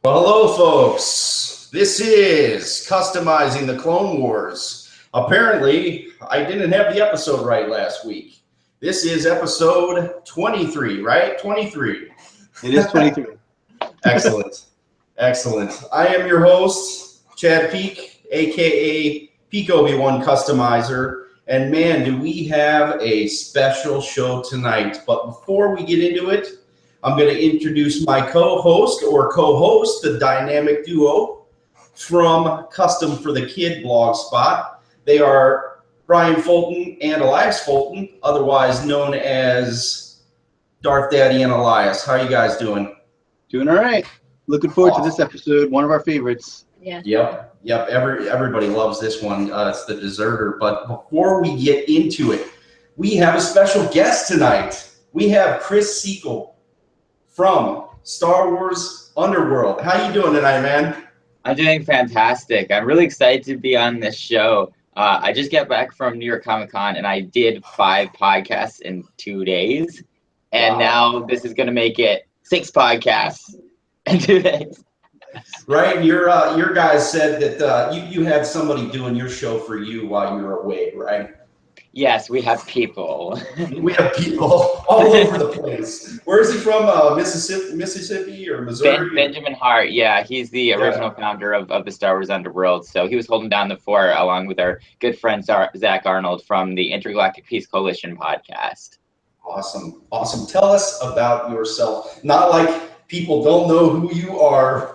Well, hello, folks. This is Customizing the Clone Wars. Apparently, I didn't have the episode right last week. This is episode 23, right? 23. It is 23. Excellent. Excellent. I am your host, Chad Peak, a.k.a. Peak-OB1 Customizer. And man, do we have a special show tonight. But before we get into it, I'm going to introduce my co-host, the dynamic duo from Custom for the Kid blog spot. They are Brian Fulton and Elias Fulton, otherwise known as Darth Daddy and Elias. How are you guys doing? Doing all right. Looking forward to this episode. One of our favorites. Yeah. Yep. Everybody loves this one. It's the Deserter. But before we get into it, we have a special guest tonight. We have Chris Seekell from Star Wars Underworld. How you doing tonight, man? I'm doing fantastic. I'm really excited to be on this show. I just got back from New York Comic Con and I did 5 podcasts in 2 days. And now this is going to make it 6 podcasts in 2 days. Right. Your guys said that you had somebody doing your show for you while you were away, right? Yes, we have people. We have people all over the place. Where is he from? Mississippi or Missouri? Benjamin Hart. Yeah, he's the original founder of the Star Wars Underworld. So he was holding down the fort along with our good friend Zach Arnold from the Intergalactic Peace Coalition podcast. Awesome. Tell us about yourself. Not like people don't know who you are.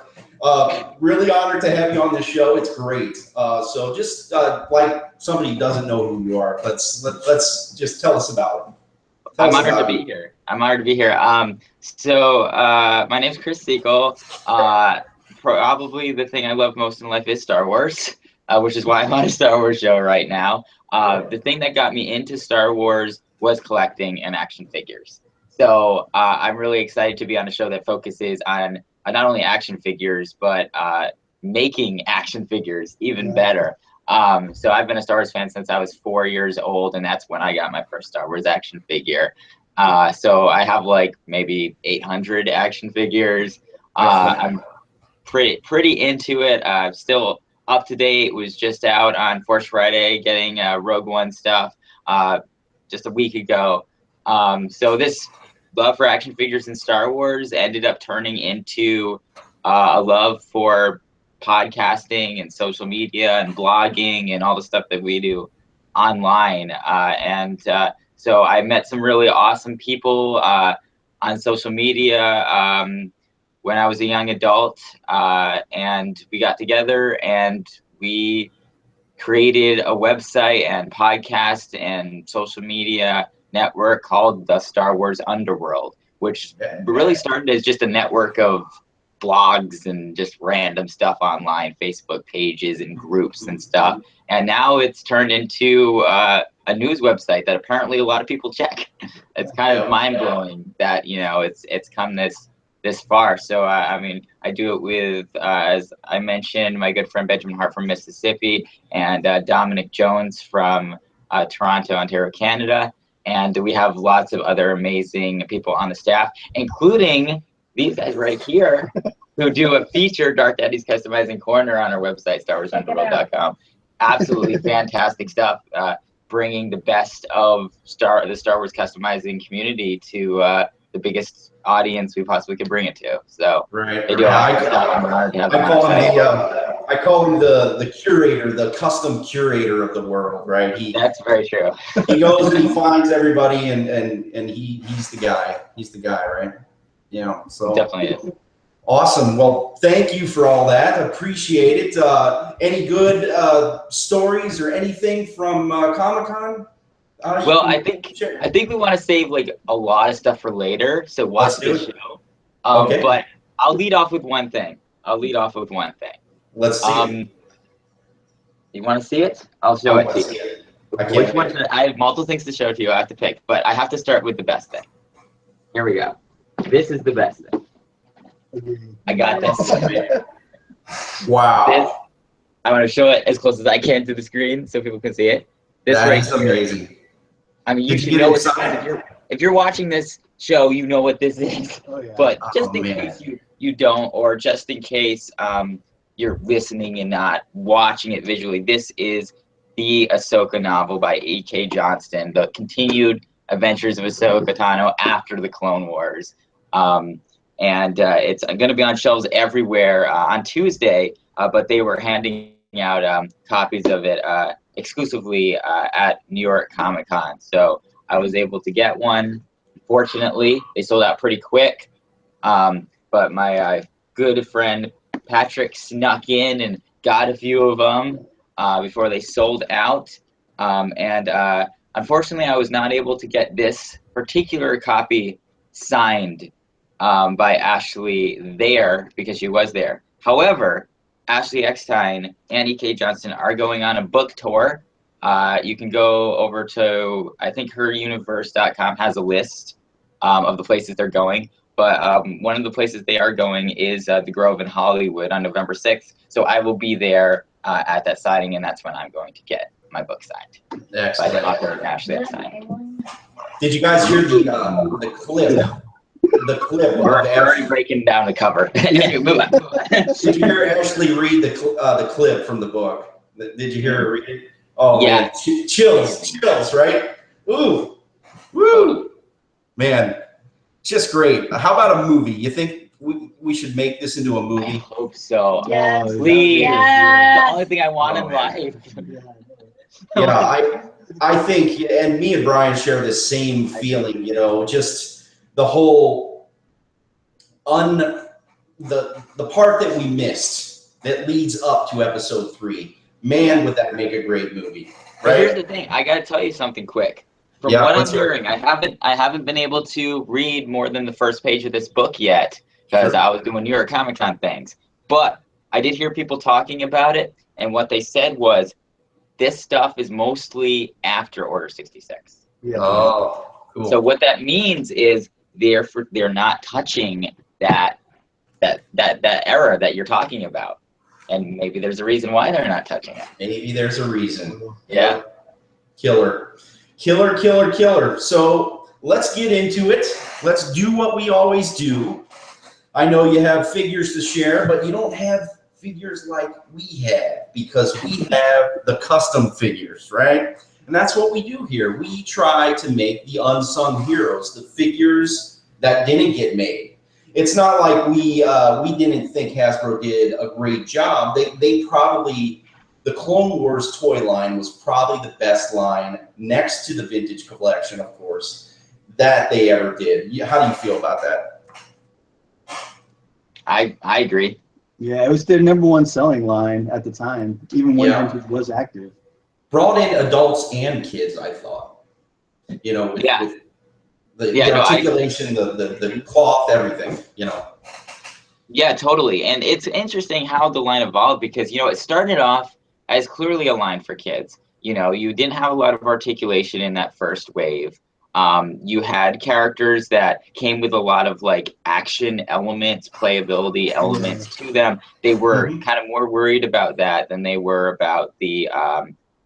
Really honored to have you on this show. It's great. So just like somebody doesn't know who you are, let's just tell us about it. I'm honored to be here. So my name's Chris Seekell. Probably the thing I love most in life is Star Wars, which is why I'm on a Star Wars show right now. The thing that got me into Star Wars was collecting and action figures. So I'm really excited to be on a show that focuses on not only action figures, but making action figures even better. So I've been a Star Wars fan since I was 4 years old, and that's when I got my first Star Wars action figure. So I have like maybe 800 action figures. I'm pretty into it. Still up to date. Was just out on Force Friday getting Rogue One stuff just a week ago. So this love for action figures in Star Wars ended up turning into a love for podcasting and social media and blogging and all the stuff that we do online. So I met some really awesome people on social media when I was a young adult, and we got together and we created a website and podcast and social media network called the Star Wars Underworld, which really started as just a network of blogs and just random stuff online, Facebook pages and groups and stuff. And now it's turned into a news website that apparently a lot of people check. It's kind of mind-blowing that, it's come this far. So, I do it with, as I mentioned, my good friend Benjamin Hart from Mississippi and Dominic Jones from Toronto, Ontario, Canada. And we have lots of other amazing people on the staff, including these guys right here, who do a feature, Darth Daddy's Customizing Corner, on our website, StarWarsUnderworld.com. Absolutely fantastic stuff, bringing the best of the Star Wars customizing community to the biggest audience we possibly could bring it to. So they do a lot of stuff. I'm honored to have them on the site. I call him the curator, the custom curator of the world, right? That's very true. He goes and he finds everybody, and he's the guy. He's the guy, right? So Definitely is. Awesome. Well, thank you for all that. Appreciate it. Any good stories or anything from Comic-Con? Well, I think we want to save like a lot of stuff for later. So watch the show. Okay. But I'll lead off with one thing. Let's see it. You want to see it? I'll show it to you. Which one? I have multiple things to show to you. I have to pick, but I have to start with the best thing. Here we go. This is the best thing. I got this. Wow. I'm going to show it as close as I can to the screen so people can see it. This that right is amazing. I mean, you should know what if you're watching this show, you know what this is. Oh, yeah. But just in case you don't, or just in case you're listening and not watching it visually, this is the Ahsoka novel by E.K. Johnston, the continued adventures of Ahsoka Tano after the Clone Wars. It's going to be on shelves everywhere on Tuesday, but they were handing out copies of it exclusively at New York Comic Con. So I was able to get one. Fortunately, they sold out pretty quick. But my good friend Patrick snuck in and got a few of them before they sold out. Unfortunately, I was not able to get this particular copy signed by Ashley there because she was there. However, Ashley Eckstein and E.K. Johnston are going on a book tour. You can go over to, I think heruniverse.com has a list of the places they're going. But one of the places they are going is the Grove in Hollywood on November 6th. So I will be there at that signing, and that's when I'm going to get my book signed. Excellent. By the author, Ashley Eckstein. Did you guys hear the clip? The clip. We're already breaking down the cover. Anyway, move on. Did you hear Ashley read the clip from the book? Did you hear her read it? Oh, yeah. Man. Chills, right? Ooh, woo, man. Just great. How about a movie? You think we should make this into a movie? I hope so. Yes. Please. Yes. The only thing I want in life. Yeah, I think, and me and Brian share the same feeling, just the whole the part that we missed that leads up to episode 3. Man, would that make a great movie. But right? here's the thing, I gotta tell you something quick. From what I'm hearing, I haven't been able to read more than the first page of this book yet because I was doing New York Comic Con things. But I did hear people talking about it, and what they said was this stuff is mostly after Order 66. Yeah. Oh, cool. So what that means is they're not touching that era that you're talking about, and maybe there's a reason why they're not touching it. Maybe there's a reason. Yeah. Killer. So let's get into it. Let's do what we always do. I know you have figures to share, but you don't have figures like we have because we have the custom figures, right? And that's what we do here. We try to make the unsung heroes, the figures that didn't get made. It's not like we didn't think Hasbro did a great job. They probably, the Clone Wars toy line was probably the best line next to the vintage collection, of course, that they ever did. How do you feel about that? I agree. Yeah, it was their #1 selling line at the time, even when vintage was active. Brought in adults and kids, I thought. With the articulation, the cloth, everything, Yeah, totally. And it's interesting how the line evolved because, it started off as clearly a line for kids. You didn't have a lot of articulation in that first wave. You had characters that came with a lot of action elements, playability elements to them. They were kind of more worried about that than they were about the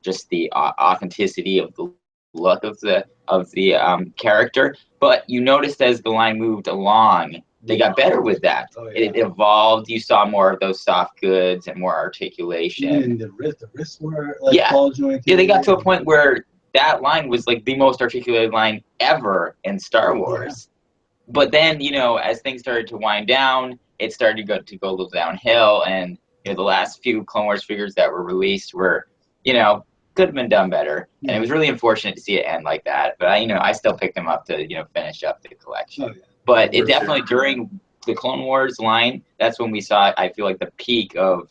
just the authenticity of the look of the character. But you noticed as the line moved along, they got better with that. Oh, yeah. It evolved. You saw more of those soft goods and more articulation. And the wrists were ball jointed. Yeah, they got to a point where that line was the most articulated line ever in Star Wars. Yeah. But then, as things started to wind down, it started to go a little downhill. And the last few Clone Wars figures that were released were, could have been done better. Yeah. And it was really unfortunate to see it end like that. But I still picked them up to finish up the collection. Oh, yeah. But it definitely during the Clone Wars line, that's when we saw, I feel the peak of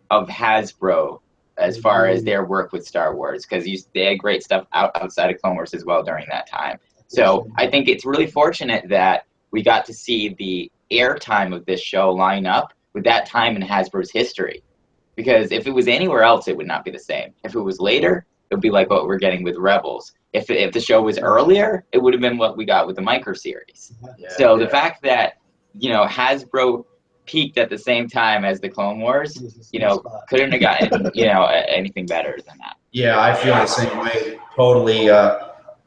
Hasbro as far as their work with Star Wars, because they had great stuff outside of Clone Wars as well during that time. So I think it's really fortunate that we got to see the airtime of this show line up with that time in Hasbro's history. Because if it was anywhere else, it would not be the same. If it was later, it would be like what we're getting with Rebels. If the show was earlier, it would have been what we got with the micro series. Yeah, so the fact that Hasbro peaked at the same time as the Clone Wars, couldn't have gotten anything better than that. Yeah, I feel the same way. Totally.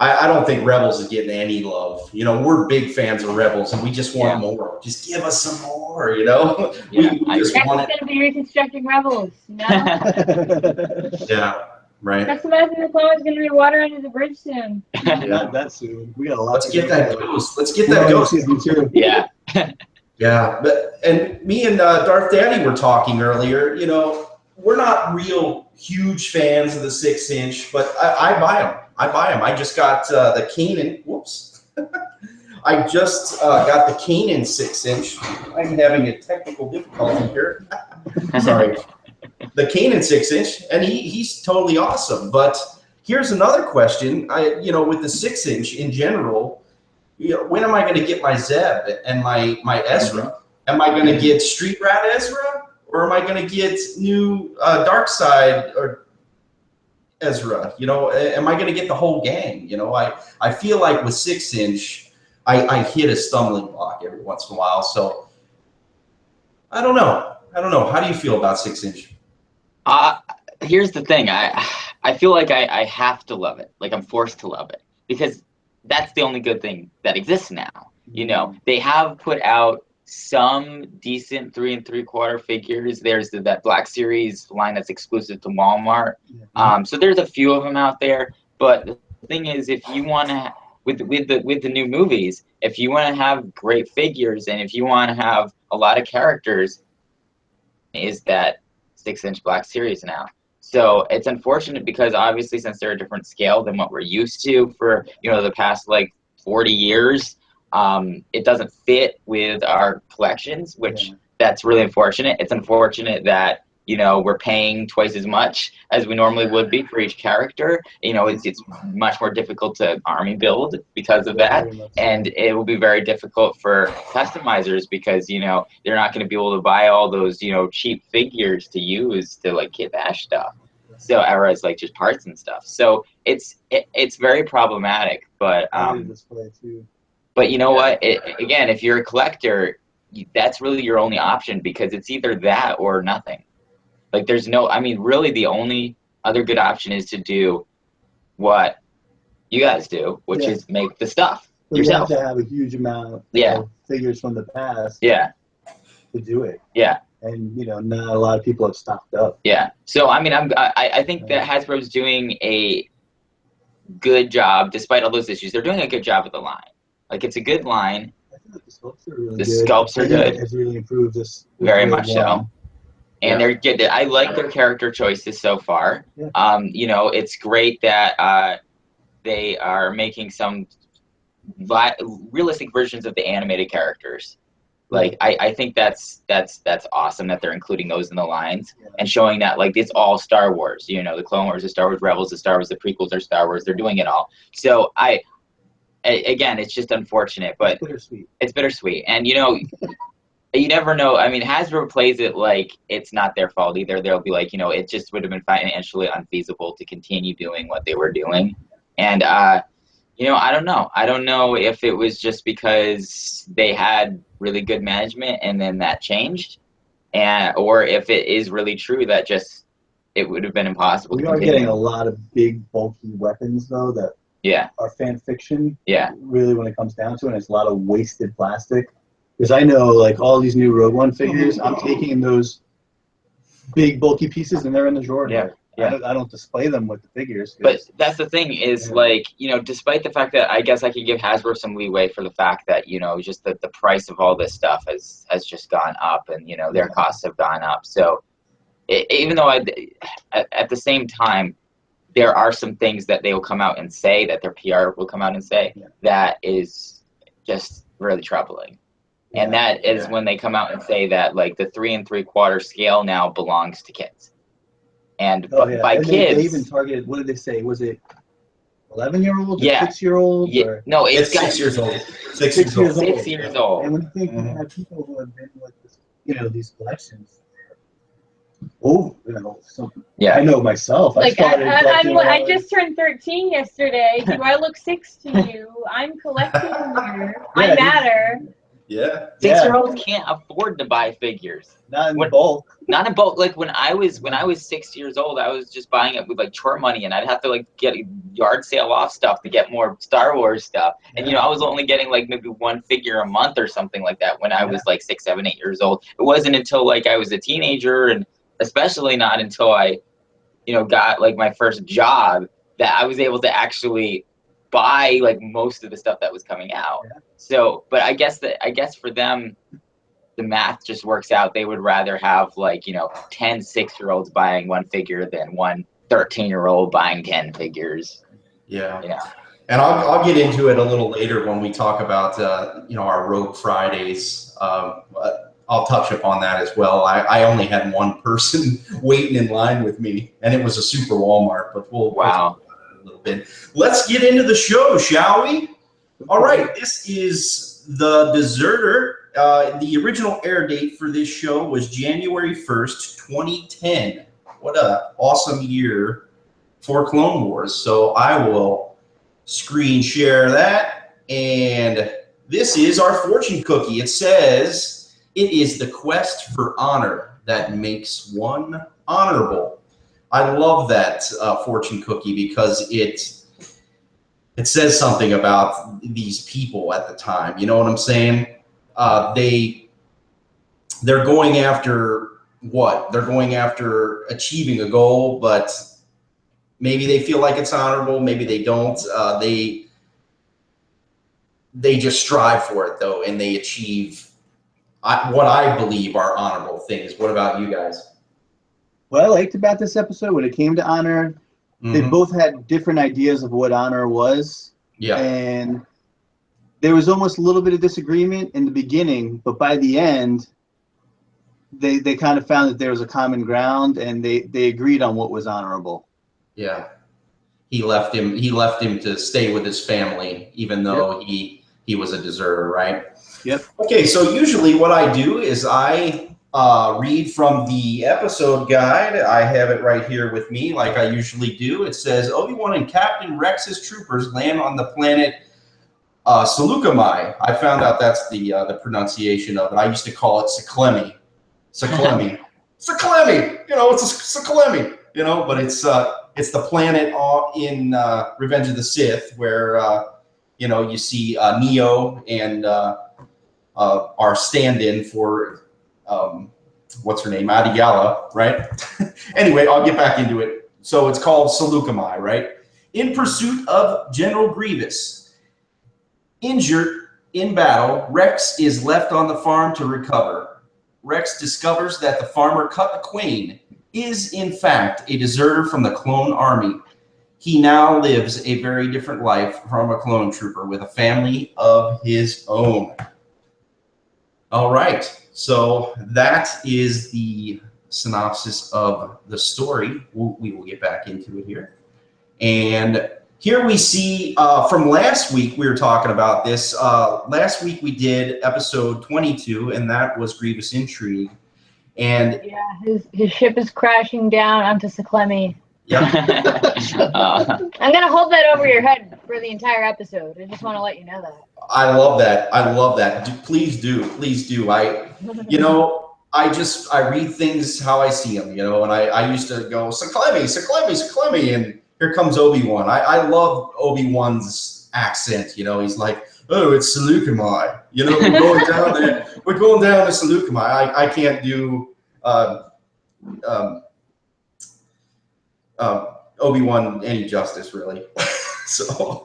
I don't think Rebels is getting any love. You know, we're big fans of Rebels, and we just want more. Just give us some more, you know? Yeah, we just Next want is going to be reconstructing Rebels, you know? Yeah, right. Customizing the clone is going to be water under the bridge soon. Not that soon. We got a lot. Let's get that ghost. Let's get We're that on ghost. season 2. Yeah. Yeah, and me and Darth Daddy were talking earlier. You know, we're not real huge fans of the 6-inch, but I buy them. I just got the Kanan. Whoops. I just got the Kanan 6-inch. I'm having a technical difficulty here. Sorry. The Kanan 6-inch, and he's totally awesome. But here's another question. You know, with the 6-inch in general, you know, when am I going to get my Zeb and my Ezra? Am I going to get Street Rat Ezra, or am I going to get new Dark Side or Ezra? You know, am I going to get the whole gang? You know, I feel like with 6-inch, I hit a stumbling block every once in a while. So I don't know. How do you feel about 6-inch? Here's the thing. I feel like I have to love it. Like I'm forced to love it because that's the only good thing that exists now. You know, they have put out some decent 3 3/4 figures. There's that Black Series line that's exclusive to Walmart. So there's a few of them out there. But the thing is, if you want to, with the new movies, if you want to have great figures and if you want to have a lot of characters, is that 6-inch Black Series now. So it's unfortunate because obviously since they're a different scale than what we're used to for, you know, the past like 40 years, it doesn't fit with our collections, which that's really unfortunate. It's unfortunate that, you know, we're paying twice as much as we normally would be for each character. You know, it's much more difficult to army build because of that. And it will be very difficult for customizers because, you know, they're not going to be able to buy all those, you know, cheap figures to use to like kit bash stuff. So whereas like just parts and stuff. So it's very problematic, but but you know what? Again, if you're a collector, that's really your only option because it's either that or nothing. Like there's no, I mean, really the only other good option is to do what you guys do, which is make the stuff yourself. You have to have a huge amount of figures from the past to do it. Yeah. And, you know, not a lot of people have stocked up. Yeah. So, I mean, I think that Hasbro's doing a good job, despite all those issues. They're doing a good job with the line. Like, it's a good line. I think the sculpts are really good. The sculpts are good. It's really improved this. Very much so. And they're good. I like their character choices so far. Yeah. You know, it's great that they are making some realistic versions of the animated characters. Like I think that's awesome that they're including those in the lines and showing that like it's all Star Wars. You know, the Clone Wars, the Star Wars Rebels, the Star Wars, the prequels are Star Wars. They're doing it all. So again, it's just unfortunate, but it's bittersweet. And you know, you never know. I mean, Hasbro plays it like it's not their fault either. They'll be like, you know, it just would have been financially unfeasible to continue doing what they were doing. And, you know, I don't know. I don't know if it was just because they had really good management and then that changed, or if it is really true that just it would have been impossible to continue. We are getting a lot of big, bulky weapons, though, that are fan fiction. Yeah. Really, when it comes down to it, it's a lot of wasted plastic. Because I know, like, all these new Rogue One figures, I'm taking those big, bulky pieces, and they're in the drawer. Yeah. I don't display them with the figures. But that's the thing is, like, you know, despite the fact that I guess I can give Hasbro some leeway for the fact that, you know, just that the price of all this stuff has just gone up and, you know, their costs have gone up. So even though at the same time, there are some things that they will come out and say, that their PR will come out and say, that is just really troubling. And that is when they come out and say that, like, the 3 3/4 scale now belongs to kids. And by and kids... They even targeted, what did they say? Was it 11-year-olds or 6-year-olds? Yeah. No, it's 6 years old. 6 years old. 6 years old. And when you think you have people who have been with this, you know, these collections, you know, I know myself. Like, I just turned 13 yesterday. Do I look 6 to you? I'm collecting here. I matter. Yeah. 6-year-olds can't afford to buy figures. Not in bulk. Not in bulk. Like when I was 6 years old, I was just buying it with like chore money, and I'd have to like get a yard sale off stuff to get more Star Wars stuff. And you know, I was only getting like maybe one figure a month or something like that when I was like 6, 7, 8 years old. It wasn't until like I was a teenager, and especially not until I, you know, got like my first job that I was able to actually buy like most of the stuff that was coming out. So, but I guess for them, the math just works out. They would rather have like, you know, 10 6-year-olds buying one figure than one 13-year-old buying 10 figures. Yeah. Yeah. And I'll get into it a little later when we talk about, you know, our Rogue Fridays. I'll touch upon that as well. I only had one person waiting in line with me, and it was a super Walmart, but we'll talk about it a little bit. Let's get into the show, shall we? All right, this is The Deserter. The original air date for this show was January 1st, 2010. What an awesome year for Clone Wars. So I will screen share that. And this is our fortune cookie. It says, "It is the quest for honor that makes one honorable." I love that fortune cookie because it says something about these people at the time. You know what I'm saying? They're going after what? They're going after achieving a goal, but maybe they feel like it's honorable, maybe they don't. They just strive for it though, and they achieve what I believe are honorable things. What about you guys? What I liked about this episode, when it came to honor, they both had different ideas of what honor was. Yeah. And there was almost a little bit of disagreement in the beginning, but by the end, they kind of found that there was a common ground, and they agreed on what was honorable. Yeah. He left him to stay with his family, even though he was a deserter, right? Yep. Okay, so usually what I do is I read from the episode guide. I have it right here with me, like I usually do. It says, Obi-Wan and Captain Rex's troopers land on the planet Seleucami. I found out that's the pronunciation of it. I used to call it Seekell. Seekell. Seekell. You know, it's a Seekell. You know, but it's the planet in Revenge of the Sith where you know, you see Neo and our stand-in for what's her name, Adiyala, right? Anyway, I'll get back into it. So it's called Seleucami, right? In pursuit of General Grievous, injured in battle, Rex is left on the farm to recover. Rex discovers that the farmer Cut the Queen is in fact a deserter from the clone army. He now lives a very different life from a clone trooper with a family of his own. All right, so that is the synopsis of the story. We will get back into it here. And here we see from last week, we were talking about this. Last week we did episode 22, and that was Grievous Intrigue. And yeah, his ship is crashing down onto Seekell. Yep. I'm gonna hold that over your head for the entire episode. I just want to let you know that. I love that. I love that. Please do. You know, I read things how I see them, you know, and I used to go, Seekell, and here comes Obi-Wan. I love Obi-Wan's accent, you know, he's like, oh, it's Seleucami. You know, we're going down there. We're going down to Seleucami. I can't do Obi-Wan any justice, really. So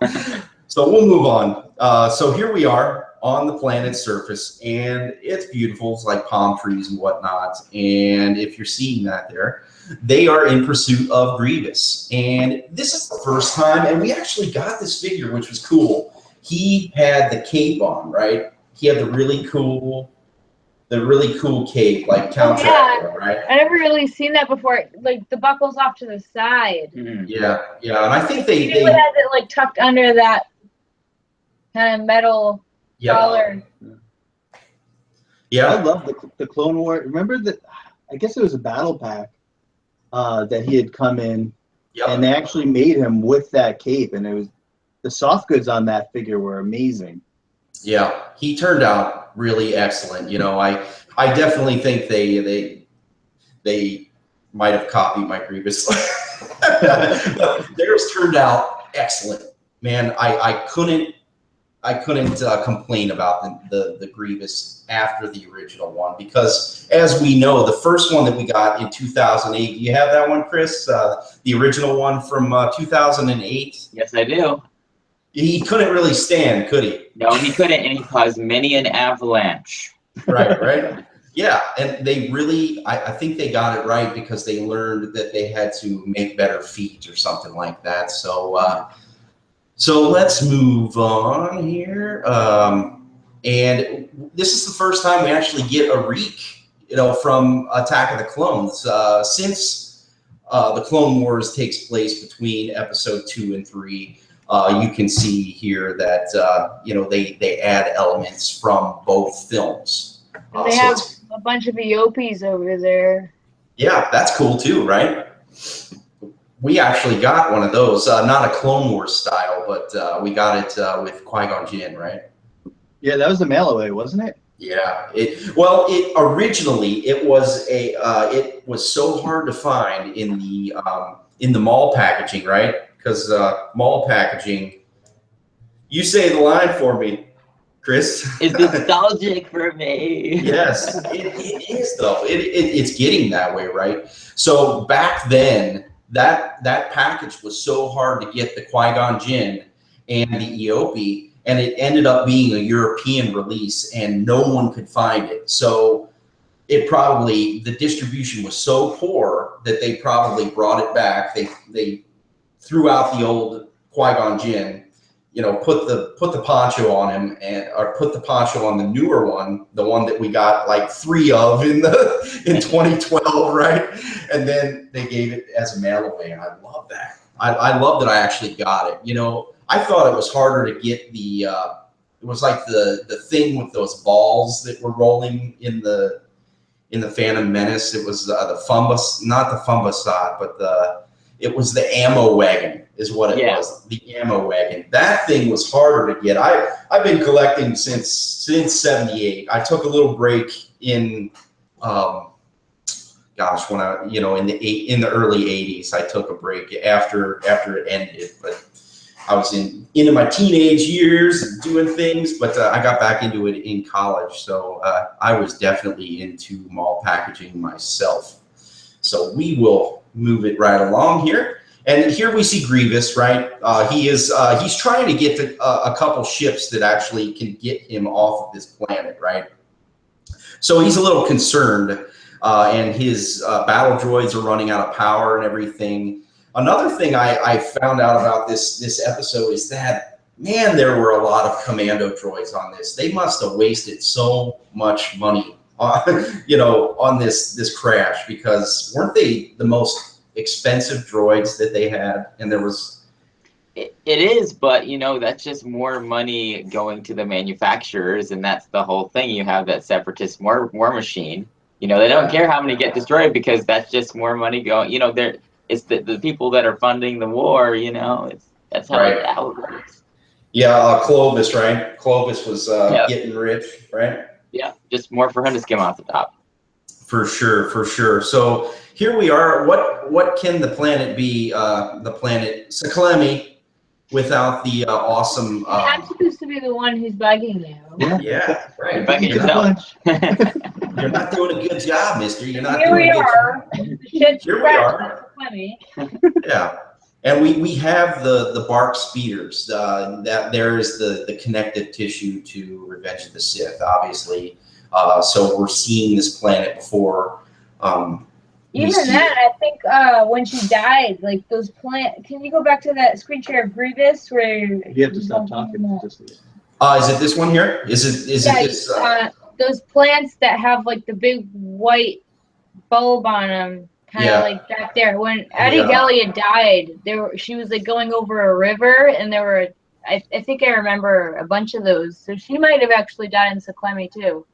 we'll move on. So here we are on the planet's surface, and it's beautiful. It's like palm trees and whatnot. And if you're seeing that there, they are in pursuit of Grievous. And this is the first time, and we actually got this figure, which was cool. He had the cape on, right? He had the really cool cape, like Count Dracula, right? I never really seen that before. Like the buckle's off to the side. Yeah, and I think they has it like tucked under that kind of metal collar. Yeah, I love the Clone War. Remember that? I guess it was a battle pack that he had come in, and they actually made him with that cape, and it was the soft goods on that figure were amazing. Yeah, he turned out really excellent. You know, I definitely think they might have copied my Grievous. But theirs turned out excellent, man. I couldn't complain about the Grievous after the original one, because as we know, the first one that we got in 2008. Do you have that one, Chris? The original one from 2008. Yes, I do. He couldn't really stand, could he? No, he couldn't, and he caused many an avalanche. Right. Yeah, and they really, I think they got it right, because they learned that they had to make better feet or something like that. So, so let's move on here. And this is the first time we actually get a reek, you know, from Attack of the Clones. Since the Clone Wars takes place between episode 2 and 3, you can see here that, you know, they add elements from both films. And they have a bunch of EOPs over there. Yeah, that's cool too, right? We actually got one of those, not a Clone Wars style, but we got it with Qui-Gon Jinn, right? Yeah, that was the mail away, wasn't it? Yeah. It originally it was it was so hard to find in the mall packaging, right? Because mall packaging. You say the line for me, Chris. It's nostalgic for me. Yes, it is though. It's getting that way, right? So back then, that package was so hard to get, the Qui-Gon Jinn and the EOP, and it ended up being a European release, and no one could find it. So the distribution was so poor that they probably brought it back. They threw out the old Qui-Gon Jinn, you know, put the poncho on him, or put the poncho on the newer one, the one that we got like 3 of in 2012, right? And then they gave it as a mail away, and I love that. I love that I actually got it. You know, I thought it was harder to get the. It was like the thing with those balls that were rolling in the Phantom Menace. It was the Fumbus, not the Fumbusat, but it was the ammo wagon is what it was. The ammo wagon. That thing was harder to get. I've been collecting since 78. I took a little break in gosh, when I, you know, in the early 80s, I took a break after it ended, but I was into my teenage years and doing things, but I got back into it in college. So I was definitely into mall packaging myself. So we will move it right along here. And here we see Grievous, right? He's trying to get to a couple ships that actually can get him off of this planet, right? So he's a little concerned, and his battle droids are running out of power and everything. Another thing I found out about this episode is that, man, there were a lot of commando droids on this. They must have wasted so much money on, you know, on this crash, because weren't they the most expensive droids that they had? And there was it is, but you know, that's just more money going to the manufacturers, and that's the whole thing. You have that separatist war machine. You know, they don't care how many get destroyed, because that's just more money going. You know, it's the people that are funding the war. You know, that's how it works. Yeah, Clovis, right? Clovis was getting rich, right? Yeah, just more for him to skim off the top. For sure, for sure. So here we are. What can the planet be? The planet Seekell, without the awesome. I'm supposed to be the one who's bugging you. Yeah, right. You're bugging yourself. You're not doing a good job, mister. You're not Here doing we a good are. job. Here we are. Funny. Yeah. And we have the bark speeders. That there is the connective tissue to Revenge of the Sith, obviously. So we're seeing this planet before. Even that, I think when she died, like those plant. Can you go back to that screen share of Grievous where You have to stop talking. Is it this one here? Is it this? Those plants that have like the big white bulb on them, kind of like back there. When Addie Gallia died, she was like going over a river, and there were, I think I remember a bunch of those. So she might have actually died in Seekell too.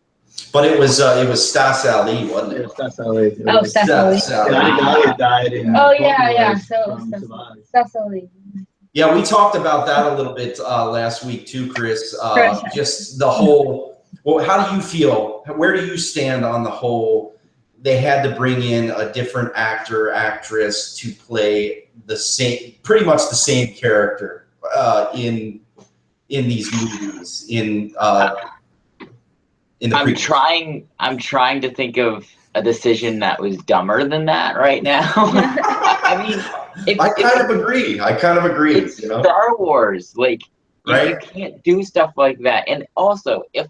But it was Stas Ali, wasn't it? Stas Ali. Oh, Stas Ali. Addie Gallia died in. Oh yeah. So Stas Ali. Yeah, we talked about that a little bit last week too, Chris. Just the whole Well, how do you feel? Where do you stand on the whole? They had to bring in a different actor, actress to play the same, pretty much the same character in these movies. In the prequels. I'm trying to think of a decision that was dumber than that right now. I mean, I kind of agree. It's Star Wars, like right? you can't do stuff like that. And also, if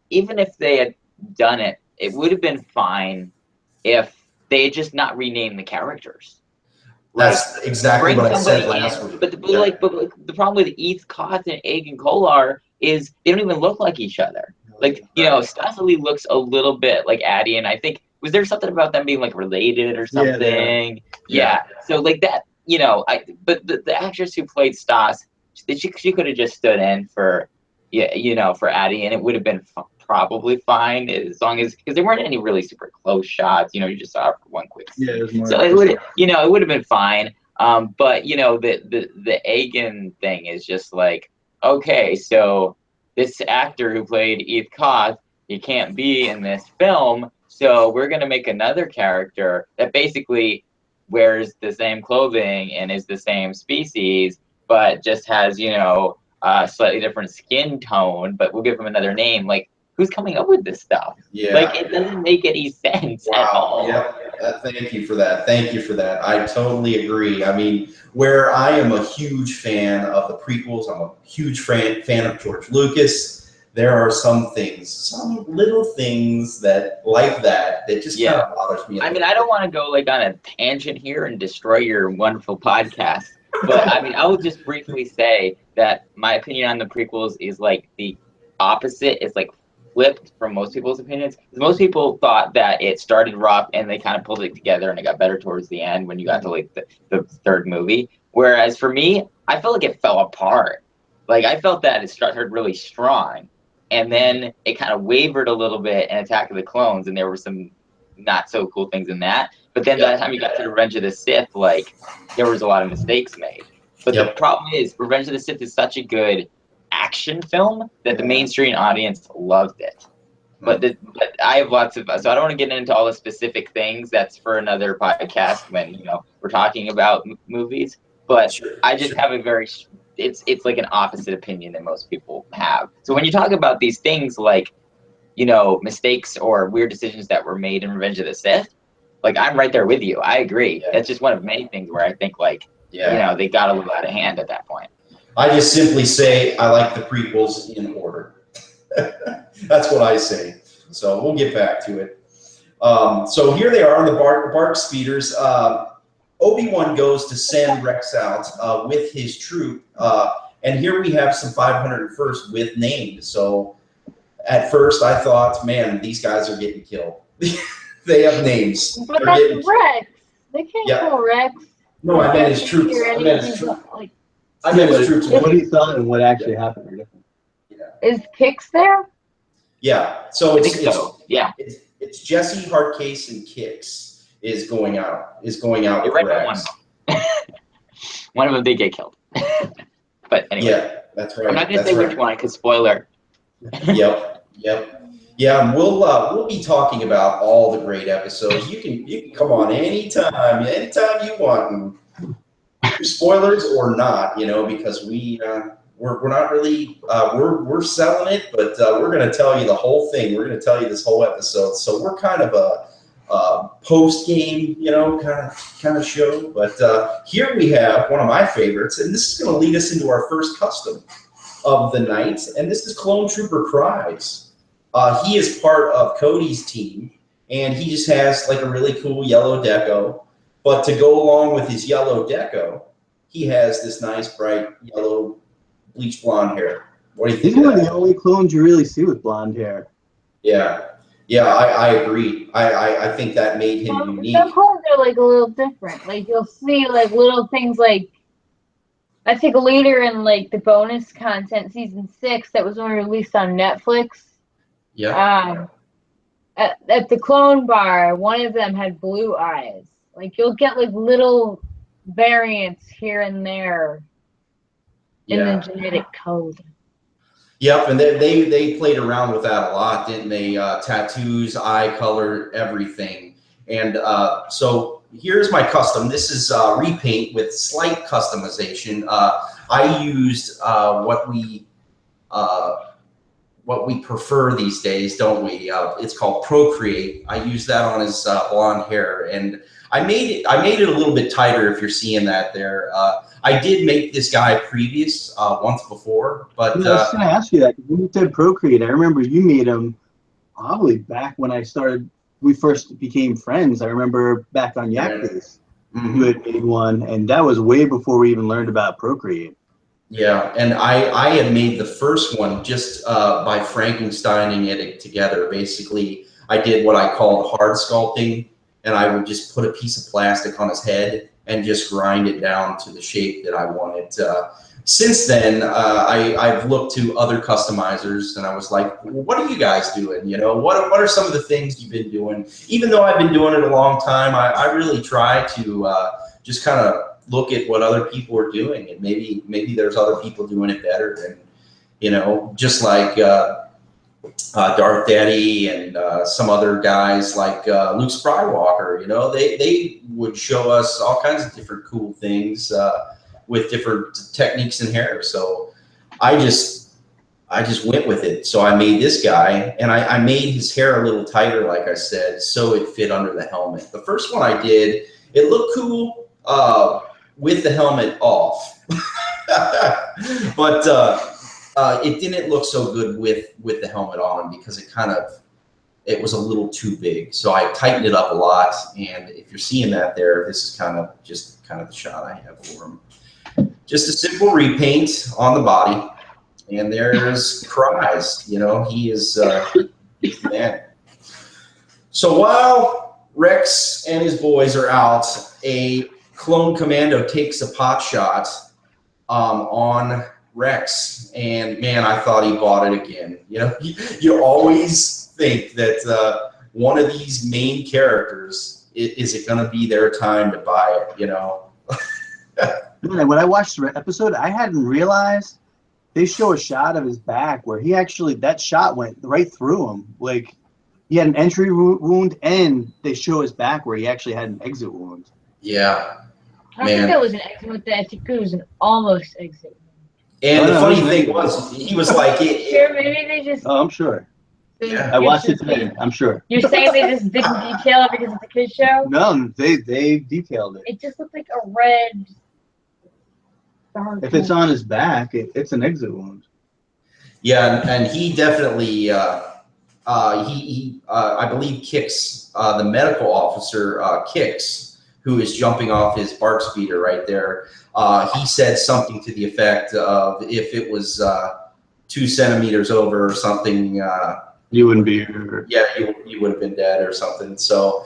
even if they had done it, it would have been fine if they had just not renamed the characters. That's exactly what I said last week. But the problem with Eth Koth and Agen Kolar is they don't even look like each other. Like, Stasili looks a little bit like Addie, and I think, was there something about them being like related or something? Yeah. So like that, but the actress who played Stas, she could have just stood in for, for Addie, and it would have been probably fine as long as, because there weren't any really super close shots. You just saw her for one quick scene. Yeah, so it would, it would have been fine. But the Agen thing is just like, okay, so this actor who played Eth Koth, he can't be in this film, so we're gonna make another character that basically wears the same clothing and is the same species, but just has a slightly different skin tone. But we'll give him another name. Like, who's coming up with this stuff? Yeah. Like, it doesn't make any sense at all. Yep. Thank you for that. I totally agree. I mean, where I am a huge fan of the prequels, I'm a huge fan of George Lucas. There are some little things that just kind of bothers me. I mean, I don't want to go like on a tangent here and destroy your wonderful podcast, but I mean, I will just briefly say that my opinion on the prequels is like the opposite. It's like flipped from most people's opinions. Most people thought that it started rough and they kind of pulled it together and it got better towards the end when you got to like the third movie. Whereas for me, I felt like it fell apart. Like, I felt that it started really strong, and then it kind of wavered a little bit in Attack of the Clones, and there were some not so cool things in that. But then by the time you got to Revenge of the Sith, like, there was a lot of mistakes made. But the problem is, Revenge of the Sith is such a good action film that the mainstream audience loved it. But I have lots of, so I don't want to get into all the specific things. That's for another podcast when we're talking about movies. But I just have a very, it's like an opposite opinion than most people have. So when you talk about these things like mistakes or weird decisions that were made in Revenge of the Sith, like, I'm right there with you. I agree. That's just one of many things where I think like they got a little out of hand at that point. I just simply say I like the prequels in order. That's what I say. So we'll get back to it. So here they are on the BARC speeders. Obi-Wan goes to send Rex out with his troop. And here we have some 501st with names. So at first I thought, man, these guys are getting killed. They have names. But that's Rex. They can't kill Rex. No, I meant his troops. I meant his troops. What he thought and what actually happened are different. Is Kix there? Yeah. So it's Jesse, Hardcase, and Kix is going out. With Rex. One of them did get killed. But anyway. Yeah, that's right. I'm not gonna say which one because spoiler. Yep. Yeah, we'll be talking about all the great episodes. You can come on anytime you want. Spoilers or not, because we're not really we're selling it, but we're going to tell you the whole thing. We're going to tell you this whole episode. So we're kind of a post game, kind of show. But here we have one of my favorites, and this is going to lead us into our first custom of the night, and this is Clone Trooper Kryze. He is part of Cody's team, and he just has like a really cool yellow deco. But to go along with his yellow deco, he has this nice bright yellow bleach blonde hair. What do you think? He's one of the only clones you really see with blonde hair. Yeah, I agree. I think that made him unique. Some clones are like a little different. Like, you'll see like little things like, I think later in like the bonus content, season 6, that was only released on Netflix. Yeah. At the clone bar, one of them had blue eyes. Like, you'll get like little variants here and there in the genetic code. Yep, and they played around with that a lot, didn't they? Tattoos, eye color, everything. And so here's my custom. This is repaint with slight customization. I used what we prefer these days, don't we? It's called Procreate. I used that on his blonde hair, and I made it a little bit tighter. If you're seeing that there, I did make this guy previous once before, but I was going to ask you that. When you said Procreate, I remember you made him probably back when we first became friends. I remember back on Yak Days, you had made one, and that was way before we even learned about Procreate. Yeah, and I had made the first one just by Frankensteining it together. Basically, I did what I called hard sculpting, and I would just put a piece of plastic on his head and just grind it down to the shape that I wanted. Since then, I've looked to other customizers, and I was like, well, what are you guys doing? You know, what are some of the things you've been doing? Even though I've been doing it a long time, I really try to just kind of look at what other people are doing, and maybe there's other people doing it better. And you know, just like Darth Daddy and some other guys like Luke Skywalker, you know, they would show us all kinds of different cool things with different techniques in hair. So I just went with it. So I made this guy, and I made his hair a little tighter, like I said, so it fit under the helmet. The first one I did, it looked cool with the helmet off, but it didn't look so good with the helmet on, because it was a little too big. So I tightened it up a lot, and if you're seeing that there, this is kind of the shot I have for him. Just a simple repaint on the body, and there's Cries. You know, he is he's the man. So while Rex and his boys are out, a clone commando takes a pot shot on Rex, and man, I thought he bought it again. You know, you always think that one of these main characters, is it going to be their time to buy it? You know. Man, when I watched the episode, I hadn't realized they show a shot of his back where that shot went right through him. Like, he had an entry wound, and they show his back where he actually had an exit wound. Yeah. I don't think that was an exit wound. I think it was an almost exit wound. And the funny thing was, he was like, sure, maybe they just. Oh, I'm sure. Yeah. I watched it today. I'm sure. You're saying they just didn't detail it because it's a kid's show? No, they detailed it. It just looked like a red. If it's on his back, it's an exit wound. Yeah, and he definitely, I believe, kicks the medical officer, Kicks, who is jumping off his bark speeder right there. He said something to the effect of, if it was 2 centimeters over or something, you wouldn't be here. Yeah, you would have been dead or something. So,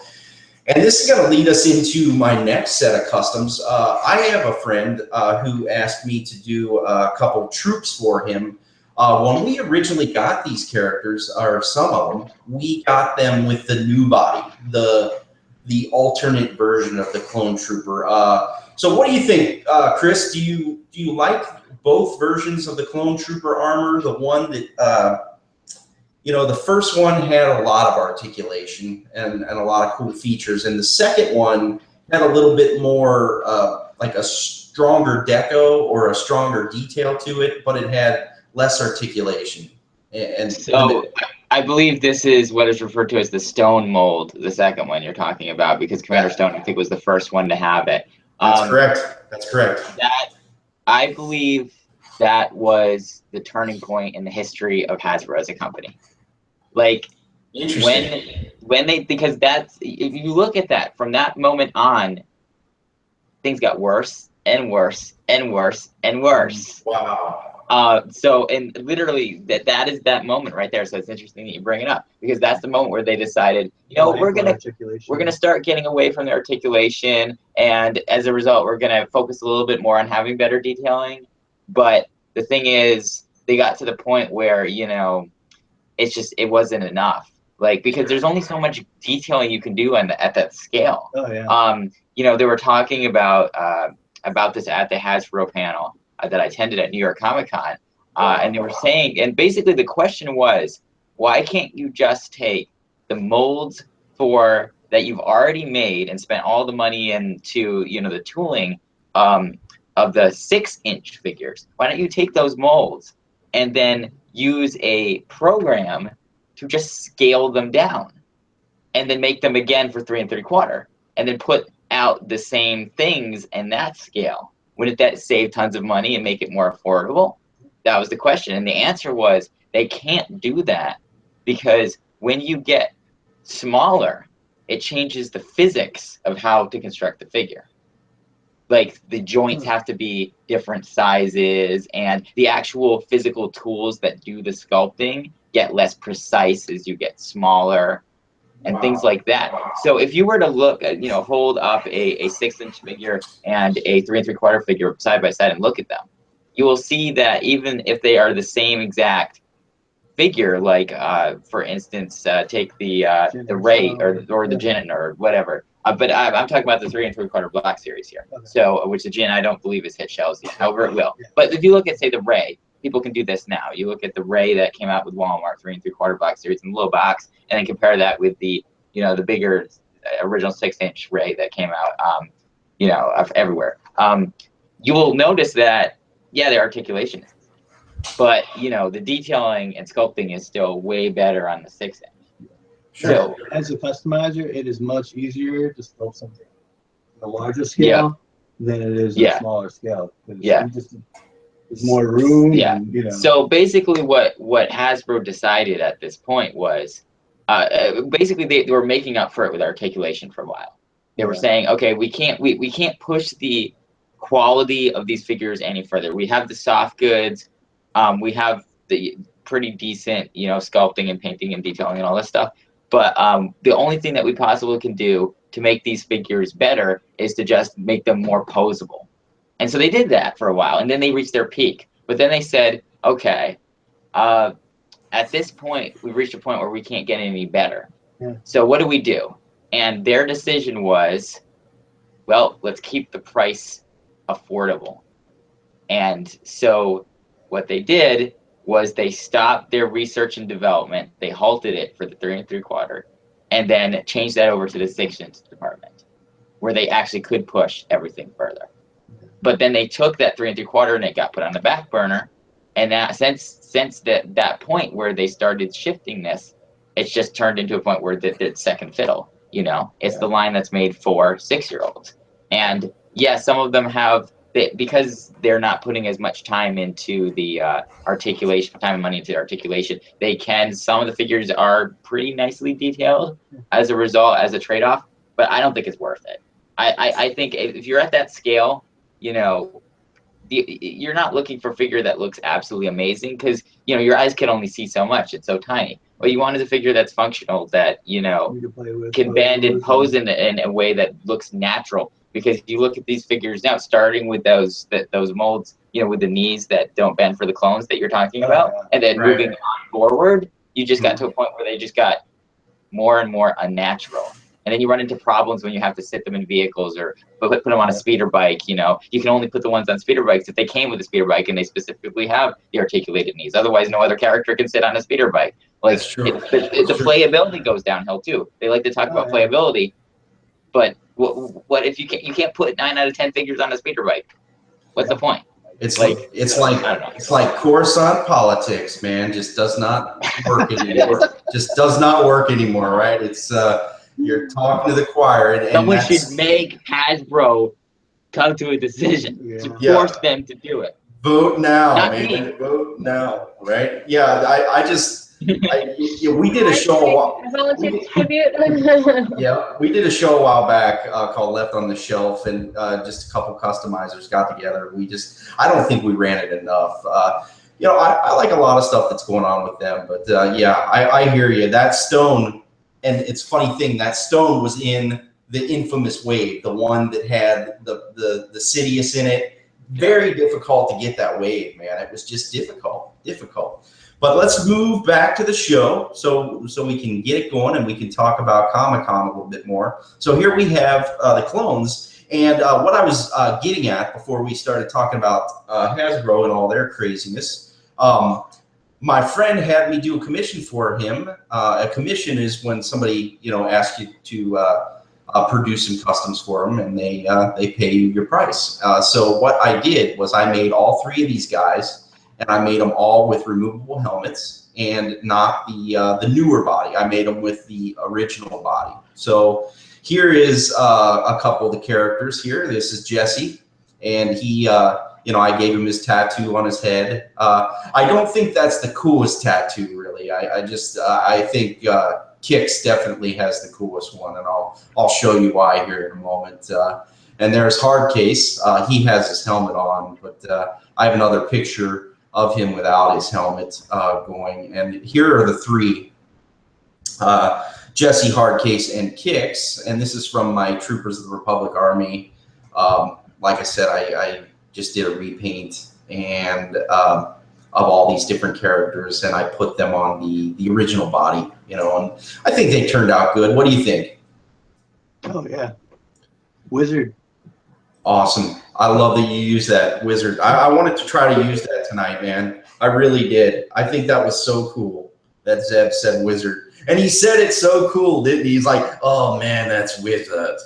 and this is going to lead us into my next set of customs. I have a friend who asked me to do a couple troops for him. When we originally got these characters, or some of them, we got them with the new body, the alternate version of the clone trooper. So what do you think, Chris? Do you like both versions of the clone trooper armor? The one that the first one had a lot of articulation and a lot of cool features, and the second one had a little bit more like a stronger deco or a stronger detail to it, but it had less articulation. And so I believe this is what is referred to as the stone mold, the second one you're talking about, because Commander Stone, I think, was the first one to have it. That's correct. That's correct. I believe that was the turning point in the history of Hasbro as a company. Like, when they, because that's, if you look at that, from that moment on, things got worse and worse and worse and worse. Wow. So, and literally that is that moment right there. So it's interesting that you bring it up, because that's the moment where they decided, we're gonna start getting away from the articulation, and as a result, we're gonna focus a little bit more on having better detailing. But the thing is, they got to the point where it wasn't enough. Like, because there's only so much detailing you can do at that scale. Oh yeah. They were talking about this at the Hasbro panel that I attended at New York Comic Con, And they were saying, and basically the question was, why can't you just take the molds for that you've already made and spent all the money into, you know, the tooling of the 6-inch figures? Why don't you take those molds and then use a program to just scale them down and then make them again for 3 3/4 and then put out the same things in that scale? Wouldn't that save tons of money and make it more affordable? That was the question. And the answer was they can't do that because when you get smaller, it changes the physics of how to construct the figure. Like the joints have to be different sizes, and the actual physical tools that do the sculpting get less precise as you get smaller, and things like that. So if you were to look at, you know, hold up a 6-inch figure and a 3 3/4 figure side by side and look at them, you will see that even if they are the same exact figure, like for instance, take the Ray or the Jin or whatever. But I'm talking about the 3 3/4 Black series here. Okay. So which the Jin I don't believe has hit shelves yet. However, it will. But if you look at say the Ray, people can do this now. You look at the Ray that came out with Walmart 3 3/4 Black series in the little box, and then compare that with the, you know, the bigger original 6-inch Ray that came out, you know, everywhere. You will notice that yeah, the articulation is, but you know, the detailing and sculpting is still way better on the 6-inch. Sure. So As a customizer, it is much easier to sculpt something on a larger scale than it is on a smaller scale. There's more room. Yeah. And, you know. So basically, what Hasbro decided at this point was, basically they were making up for it with articulation for a while. They were saying, okay, we can't push the quality of these figures any further. We have the soft goods, we have the pretty decent, you know, sculpting and painting and detailing and all this stuff. But the only thing that we possibly can do to make these figures better is to just make them more posable. And so they did that for a while, and then they reached their peak. But then they said, okay, at this point, we've reached a point where we can't get any better. Yeah. So what do we do? And their decision was, well, let's keep the price affordable. And so what they did was they stopped their research and development. They halted it for the 3 3/4, and then changed that over to the 6-inch department, where they actually could push everything further. But then they took that 3 3/4 and it got put on the back burner. And that since that point where they started shifting this, it's just turned into a point where it's second fiddle. You know, it's the line that's made for 6-year-olds. And yeah, some of them have, because they're not putting as much time into the articulation, time and money into articulation, they can, some of the figures are pretty nicely detailed as a result, as a trade-off, but I don't think it's worth it. I think if you're at that scale, you know, you're not looking for a figure that looks absolutely amazing, because, you know, your eyes can only see so much. It's so tiny. What you want is a figure that's functional, that, you know, can bend and pose in a way that looks natural. Because you look at these figures now, starting with those molds, you know, with the knees that don't bend for the clones that you're talking about, and then moving on forward, you just got to a point where they just got more and more unnatural. And then you run into problems when you have to sit them in vehicles or put them on a speeder bike. You know, you can only put the ones on speeder bikes if they came with a speeder bike and they specifically have the articulated knees. Otherwise, no other character can sit on a speeder bike. Like, That's true. The playability goes downhill too. They like to talk about playability, but what if you can't put 9 out of 10 figures on a speeder bike? What's the point? It's like Coruscant politics, man. Just does not work anymore. Just does not work anymore, right? It's you're talking to the choir, and someone should make Hasbro come to a decision to force them to do it. Vote now, Not man. me. Vote now, right? Yeah, we did a show. We did a show a while back called Left on the Shelf, and just a couple customizers got together. I don't think we ran it enough. You know, I like a lot of stuff that's going on with them, but I hear you. That stone, and it's a funny thing, that stone was in the infamous wave, the one that had the Sidious in it. Very difficult to get that wave, man. It was just difficult. But let's move back to the show so we can get it going and we can talk about Comic-Con a little bit more. So here we have the clones. And what I was getting at before we started talking about Hasbro and all their craziness My friend had me do a commission for him. A commission is when somebody, asks you to produce some customs for them, and they pay you your price. So what I did was I made all 3 of these guys, and I made them all with removable helmets and not the newer body. I made them with the original body. So here is a couple of the characters here. This is Jesse, and he. I gave him his tattoo on his head. I don't think that's the coolest tattoo, really. I think Kicks definitely has the coolest one, and I'll show you why here in a moment. And there's Hardcase. He has his helmet on, but I have another picture of him without his helmet going. And here are the 3. Jesse, Hardcase, and Kicks. And this is from my Troopers of the Republic Army. Like I said, I just did a repaint and of all these different characters, and I put them on the original body, and I think they turned out good. What do you think? Oh yeah, Wizard. Awesome. I love that you use that Wizard. I wanted to try to use that tonight, man. I really did. I think that was so cool that Zeb said Wizard, and he said it so cool, didn't he? He's like, oh man, that's Wizard.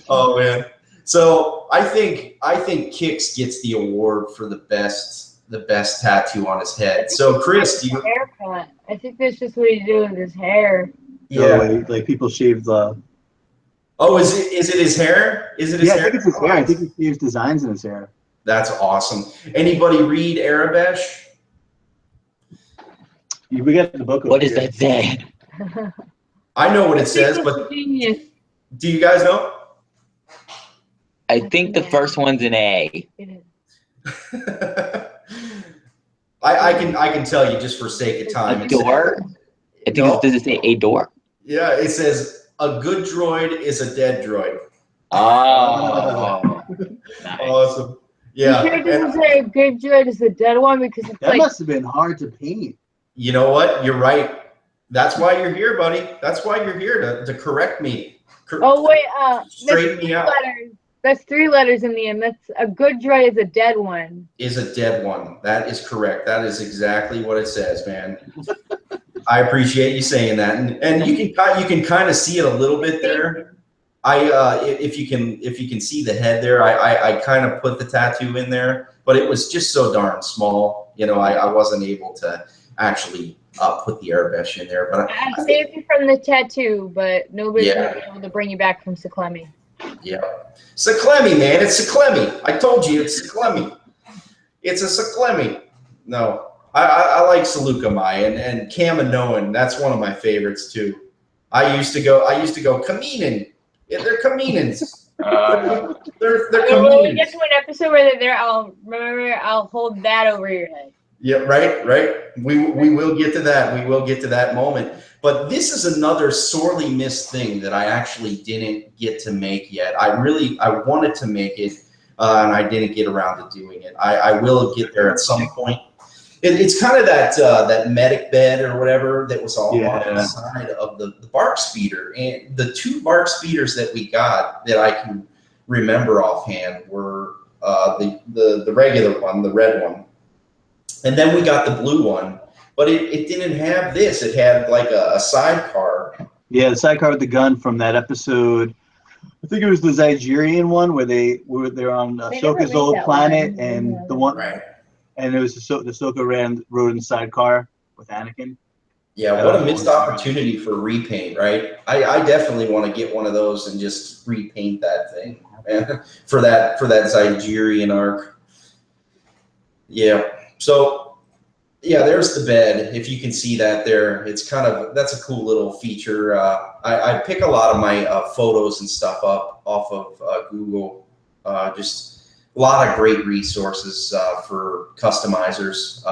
Oh man. So I think Kix gets the award for the best tattoo on his head. So Chris, do you haircut? I think that's just what he's doing with his hair. Yeah, like people shave the. Oh, is it his hair? Is it his hair? I think it's his hair. I think he shaves designs in his hair. That's awesome. Anybody read Arabesh? We got the book. What does that say? I know what it says, but genius. Do you guys know? I think the first one's an A. I can tell you just for sake of time. A door? I think does it say a door? Yeah, it says a good droid is a dead droid. Oh, nice. Awesome. Yeah. You sure it doesn't say a good droid is a dead one, because it's that must have been hard to paint. You know what? You're right. That's why you're here, buddy. That's why you're here to correct me. Oh wait, straighten me out. That's 3 letters in the end. That's a good droid is a dead one. Is a dead one. That is correct. That is exactly what it says, man. I appreciate you saying that, and you can kind of see it a little bit there. If you can see the head there, I kind of put the tattoo in there, but it was just so darn small. I wasn't able to actually put the Arabesh in there. But I saved you from the tattoo, but nobody's gonna be able to bring you back from Seekell. Yeah. Seekell, man. It's Seekell. I told you it's Seekell. It's a Seekell. No. I like Saluka Mai and Kaminoan. That's one of my favorites too. I used to go Kaminin. Yeah, they're Kaminins. They're Kaminins. When we get to an episode where they're there, I'll hold that over your head. Yeah, right. We will get to that. We will get to that moment. But this is another sorely missed thing that I actually didn't get to make yet. I wanted to make it, and I didn't get around to doing it. I will get there at some point. It's kind of that medic bed or whatever that was all on the side of the bark speeder. And the 2 bark speeders that we got that I can remember offhand were the regular one, the red one. And then we got the blue one, but it didn't have this. It had like a sidecar. Yeah, the sidecar with the gun from that episode. I think it was the Zygerian one where they're on Ahsoka's old planet, and the one, and it was the Ahsoka rode in the sidecar with Anakin. Yeah, what a missed opportunity for repaint, right? I definitely want to get one of those and just repaint that thing, man, for that Zygerian arc. Yeah. So, yeah, there's the bed. If you can see that there, that's a cool little feature. I pick a lot of my photos and stuff up off of Google. Just a lot of great resources for customizers.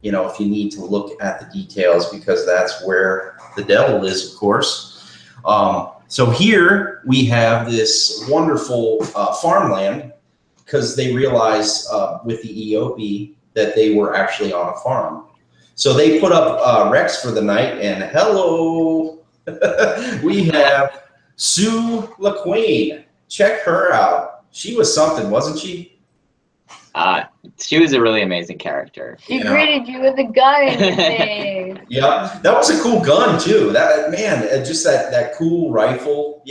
If you need to look at the details, because that's where the devil is, of course. So here we have this wonderful farmland, because they realized with the EOB that they were actually on a farm. So they put up Rex for the night, and hello, we have Sue LaQueen. Check her out. She was something, wasn't she? She was a really amazing character. She greeted you with a gun in your face. Yeah, that was a cool gun too. That man, just that cool rifle.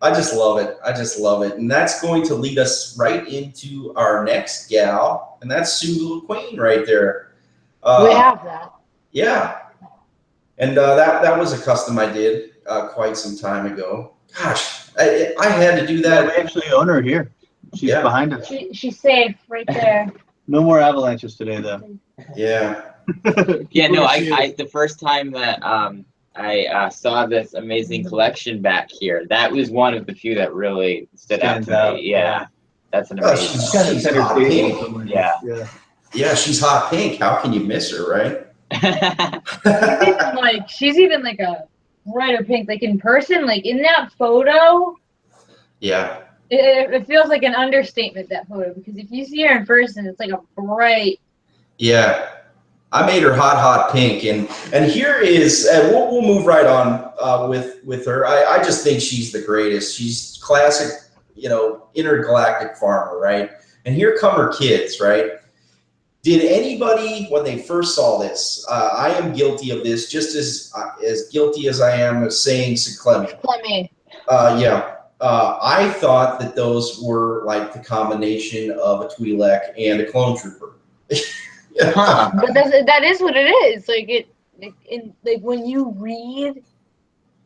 I just love it. I just love it, and that's going to lead us right into our next gal, and that's Sue Queen right there. We have that. Yeah, and that was a custom I did quite some time ago. Gosh, I had to do that. Yeah, we actually own her here. She's behind us. She's safe right there. No more avalanches today, though. Yeah. Yeah, no, I the first time that I saw this amazing collection back here, that was one of the few that really stood out to me. Yeah, that's an amazing. She's hot pink. Yeah, she's hot pink. How can you miss her, right? she's even like a brighter pink, like in person, like in that photo. Yeah. It feels like an understatement, that photo, because if you see her in person, it's like a bright. Yeah, I made her hot pink, and here is we'll move right on with her. I just think she's the greatest. She's classic, intergalactic farmer, right? And here come her kids, right? Did anybody, when they first saw this, I am guilty of this, just as guilty as I am of saying Seekell. Yeah. I thought that those were like the combination of a Twi'lek and a clone trooper. But that is what it is. Like when you read.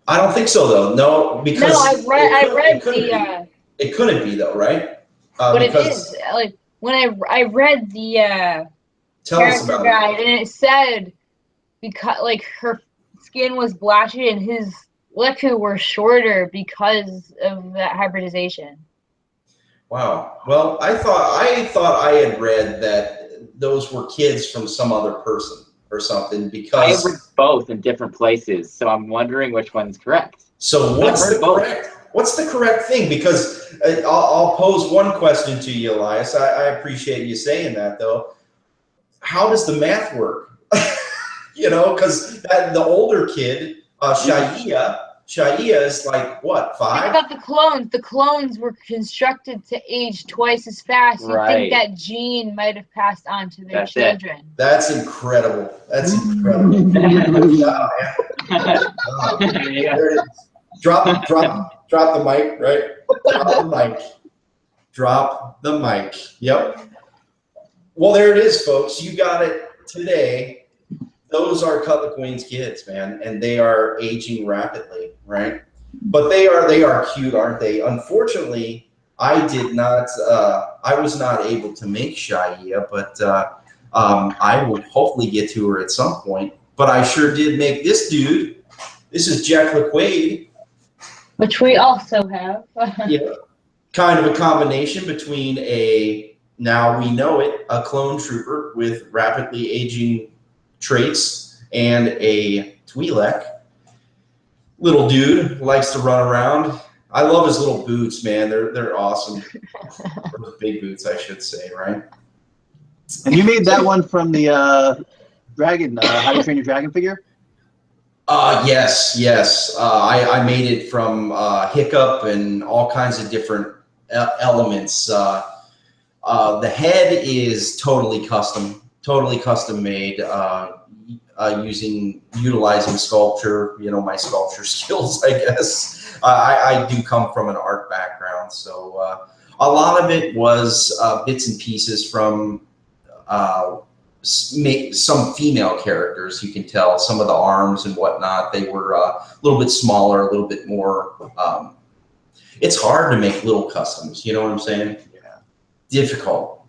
I don't think so though. No, because I read the. It couldn't be though, right? But it is like when I read the character guide, and it said because like her skin was blotchy and his Leku were shorter because of that hybridization. Wow. Well, I thought I had read that those were kids from some other person or something, because I read both in different places, so I'm wondering which one's correct. So what's the correct thing? Because I'll pose one question to you, Elias. I appreciate you saying that though. How does the math work? Because the older kid, Shaiya is like, what, 5? Think about the clones. The clones were constructed to age twice as fast. You think that gene might have passed on to their children. That's incredible. That's incredible. There it is. Drop the mic, right? Drop the mic. Yep. Well, there it is, folks. You got it today. Those are Cutler Queen's kids, man, and they are aging rapidly, right? But they are cute, aren't they? Unfortunately, I was not able to make Shaiya, but I will hopefully get to her at some point. But I sure did make this dude. This is Jack LaQuaid, which we also have. Yeah, kind of a combination between now we know it, a clone trooper with rapidly aging traits and a Twi'lek. Little dude, likes to run around. I love his little boots, man. They're awesome. Or big boots, I should say, right? And you made that one from the dragon, How to Train Your Dragon figure? Yes. I made it from Hiccup and all kinds of different elements. The head is totally custom made, utilizing sculpture, my sculpture skills, I guess. I do come from an art background, so a lot of it was bits and pieces from some female characters. You can tell some of the arms and whatnot, they were a little bit smaller, a little bit more, it's hard to make little customs, you know what I'm saying? Yeah. Difficult.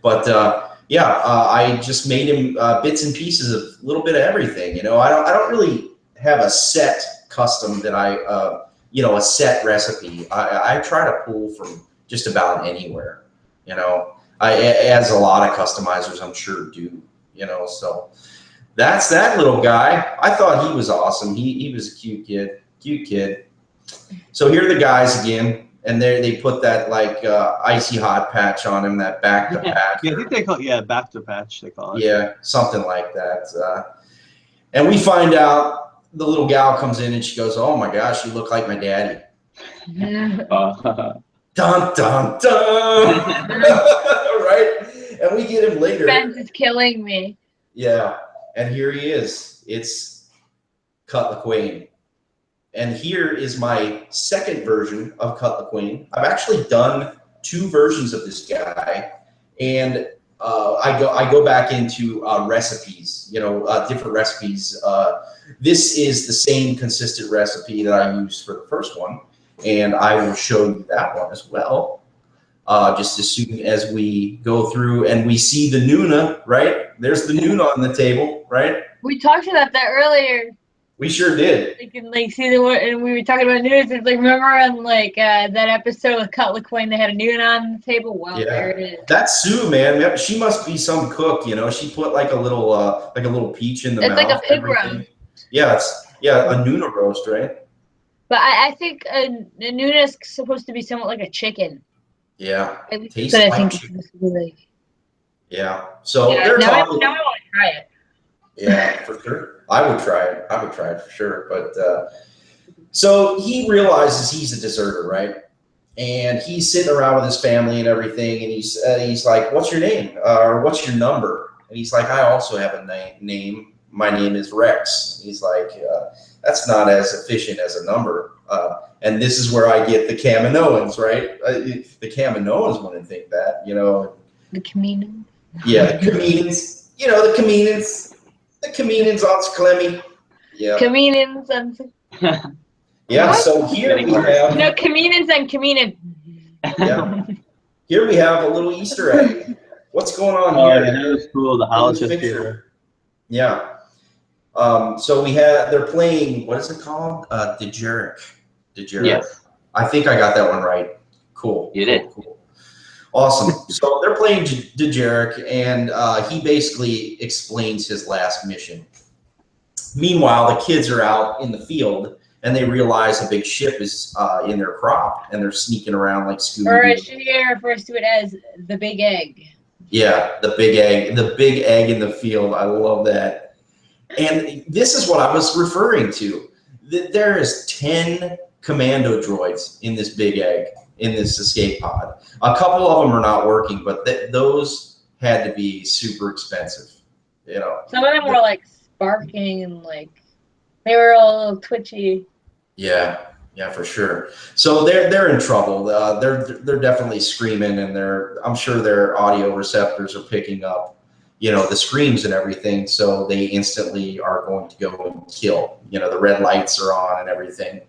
But I just made him bits and pieces of a little bit of everything. I don't really have a set custom that a set recipe. I try to pull from just about anywhere, as a lot of customizers I'm sure do, so that's that little guy. I thought he was awesome. He was a cute kid. So here are the guys again. And there they put that icy hot patch on him, that back to patch. Yeah, I think they call it, back to patch, they call it. Yeah, something like that. And we find out the little gal comes in and she goes, "Oh my gosh, you look like my daddy." Dun, dun, dun. Right? And we get him later. Spence is killing me. Yeah. And here he is. It's Cut LaQuaine. And here is my second version of Cut LaQuaine. I've actually done 2 versions of this guy. And I go back into recipes, different recipes. This is the same consistent recipe that I used for the first one. And I will show you that one as well. Just as soon as we go through and we see the Nuna, right? There's the Nuna on the table, right? We talked about that earlier. We sure did. Like in season 1, and we were talking about news. It's like, remember on that episode with Cut LaQuaine, they had a Nuna on the table. Well, Yeah. there it is. That's Sue, man. She must be some cook. She put like a little peach in the mouth. It's like a pig everything. roast. Yeah, a Nuna roast, right? But I think a Nuna is supposed to be somewhat like a chicken. Yeah. At least Tastes that's what I like think it's chicken. supposed to be like. Yeah. So Yeah, they're now I talking. want to try it. Yeah, for sure. I would try it. For sure. But so he realizes he's a deserter, right? And he's sitting around with his family and everything. And he's like, "What's your name? Or what's your number?" And he's like, "I also have a name. My name is Rex." He's like, "That's not as efficient as a number." And this is where I get the Kaminoans, right? The Kaminoans wouldn't think that, The Camino. Yeah, the comedians. The comedians. The comedians on Clemmy. Yeah. Comedians and Yeah, so here we have comedians and comedian. yeah. Here we have a little Easter egg. What's going on Oh, here? yeah, that was cool. The house just picture. here. Yeah. So they're playing, what is it called? Dejeric. Yes. I think I got that one right. Cool. You did. Cool. Awesome. So they're playing Dejeric, and he basically explains his last mission. Meanwhile, the kids are out in the field, and they realize a big ship is in their crop, and they're sneaking around like Scooby-Doo. Or should you refer to it as the big egg? Yeah, the big egg in the field. I love that. And this is what I was referring to. There is 10 commando droids in this big egg, in this escape pod. A couple of them are not working, but those had to be super expensive. Some of them were like sparking and they were a little twitchy. Yeah, for sure. So they're in trouble. They're definitely screaming, and I'm sure their audio receptors are picking up, the screams and everything. So they instantly are going to go and kill. The red lights are on and everything.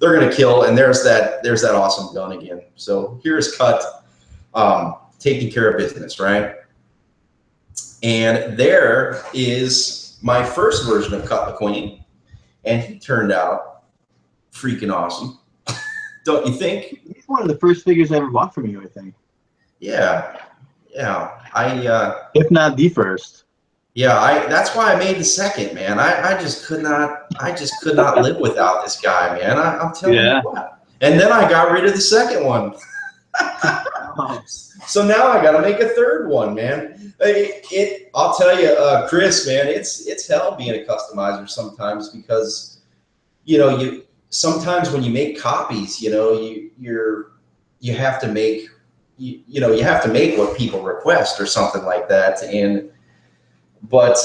They're going to kill, and there's that awesome gun again. So here's Cut taking care of business, right? And there is my first version of Cut LaQuaine, and he turned out freaking awesome. Don't you think? He's one of the first figures I ever bought from you, I think. Yeah. If not the first. Yeah, that's why I made the second, man. I just could not live without this guy, man. I'm telling you what. And then I got rid of the second one. So now I got to make a third one, man. I'll tell you, Chris, man, it's hell being a customizer sometimes, because you sometimes when you make copies, you have to make you have to make what people request or something like that. But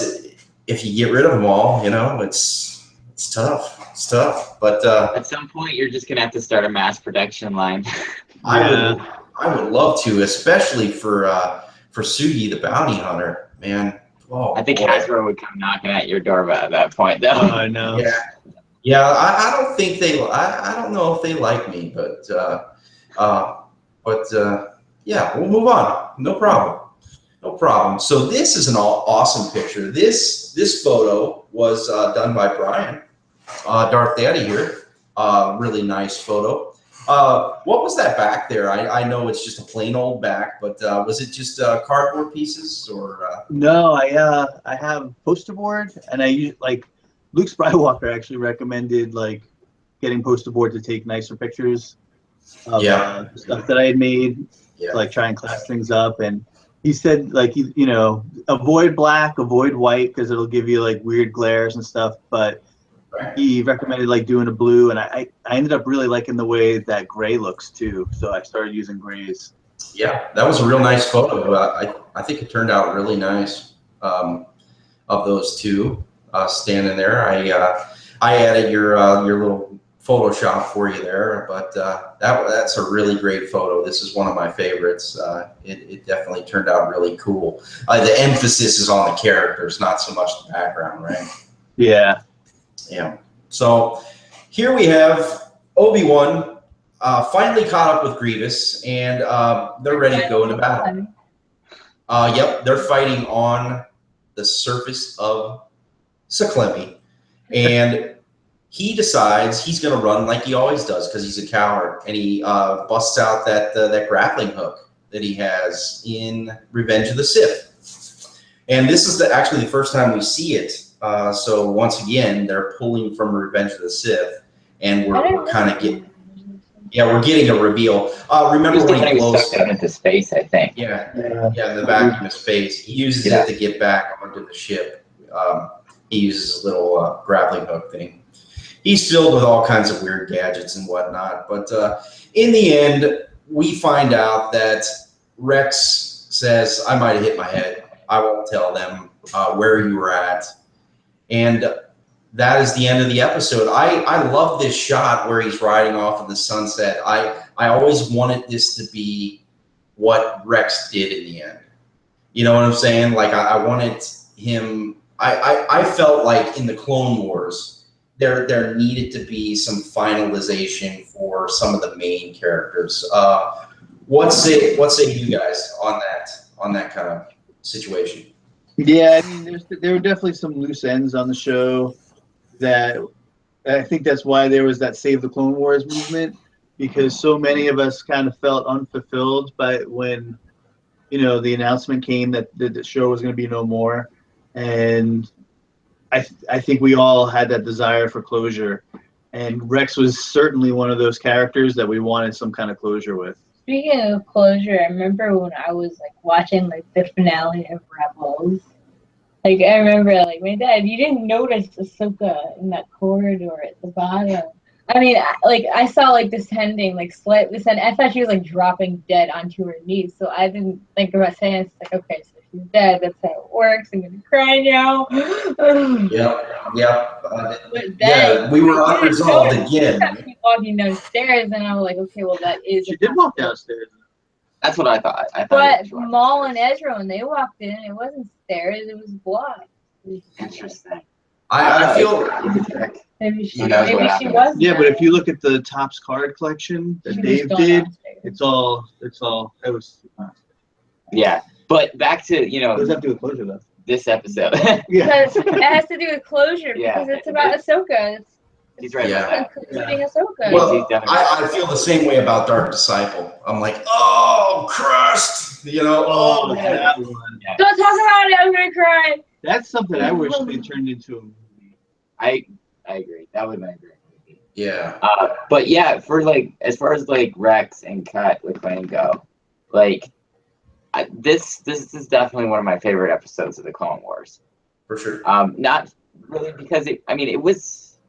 if you get rid of them all, it's tough. It's tough. But at some point, you're just gonna have to start a mass production line. I would love to, especially for Sugi the Bounty Hunter, man. Oh, I think boy. Hasbro would come knocking at your door at that point, though. Oh, I know. Yeah. I don't think I don't know if they like me, but yeah, we'll move on. No problem. So this is an awesome picture. This photo was done by Brian, Darth Daddy here. Really nice photo. What was that back there? I know it's just a plain old back, but was it just cardboard pieces or? No, I have poster board, and I use Luke Skywalker actually recommended getting poster board to take nicer pictures of stuff that I had made, to try and class things up. And he said avoid black, avoid white, because it'll give you weird glares and stuff. But he recommended like doing a blue, and I ended up really liking the way that gray looks too. So I started using grays. Yeah, that was a real nice photo. I think it turned out really nice of those two standing there. I added your little Photoshop for you there, but that's a really great photo. This is one of my favorites. It definitely turned out really cool. The emphasis is on the characters, not so much the background, right? Yeah. Yeah. So here we have Obi-Wan finally caught up with Grievous, and they're ready to go into battle. Yep, they're fighting on the surface of Seekell, and he decides he's going to run like he always does because he's a coward, and he busts out that grappling hook that he has in Revenge of the Sith. And this is actually the first time we see it. So once again, they're pulling from Revenge of the Sith, and we're kind of we're getting a reveal. Remember when he blows down into space? I think. Yeah, in the vacuum of space. He uses it to get back onto the ship. He uses a little grappling hook thing. He's filled with all kinds of weird gadgets and whatnot. But in the end, we find out that Rex says, "I might have hit my head. I won't tell them where you were at." And that is the end of the episode. I love this shot where he's riding off of the sunset. I always wanted this to be what Rex did in the end. You know what I'm saying? Like I wanted him. I felt like in the Clone Wars, there needed to be some finalization for some of the main characters. What say you guys on that kind of situation? Yeah, I mean, there were definitely some loose ends on the show that I think that's why there was that Save the Clone Wars movement, because so many of us kind of felt unfulfilled by when, the announcement came that the show was going to be no more. And I think we all had that desire for closure. And Rex was certainly one of those characters that we wanted some kind of closure with. Speaking of closure, I remember when I was watching the finale of Rebels. I remember my dad, you didn't notice Ahsoka in that corridor at the bottom. I mean, I saw descending, slightly descend. I thought she was dropping dead onto her knees, so I didn't think about saying it's okay, so she's dead. That's how it works. I'm gonna cry now. Yep. But then, we were unresolved again. She kept walking downstairs, and I was like, okay, well that is. She did walk downstairs. That's what I thought. But Maul and Ezra, when they walked in, it wasn't stairs; it was blocked. Interesting. I feel maybe she was. Yeah, but if you look at the Topps card collection that Dave did, it was. Yeah, but back to What does that have to do with closure though? This episode. Yeah, because it has to do with closure. Because it's about Ahsoka. He's right. Yeah. Including Ahsoka. Well, I feel the same way about Dark Disciple. I'm like, oh, crushed. Oh, yeah. That one. Yeah. Don't talk about it. I'm gonna cry. That's something I wish they turned into a movie. I agree. That would have been a great movie. Yeah. But yeah, for as far as Rex and Cut LaQuain go, this is definitely one of my favorite episodes of the Clone Wars. For sure. Not really because it was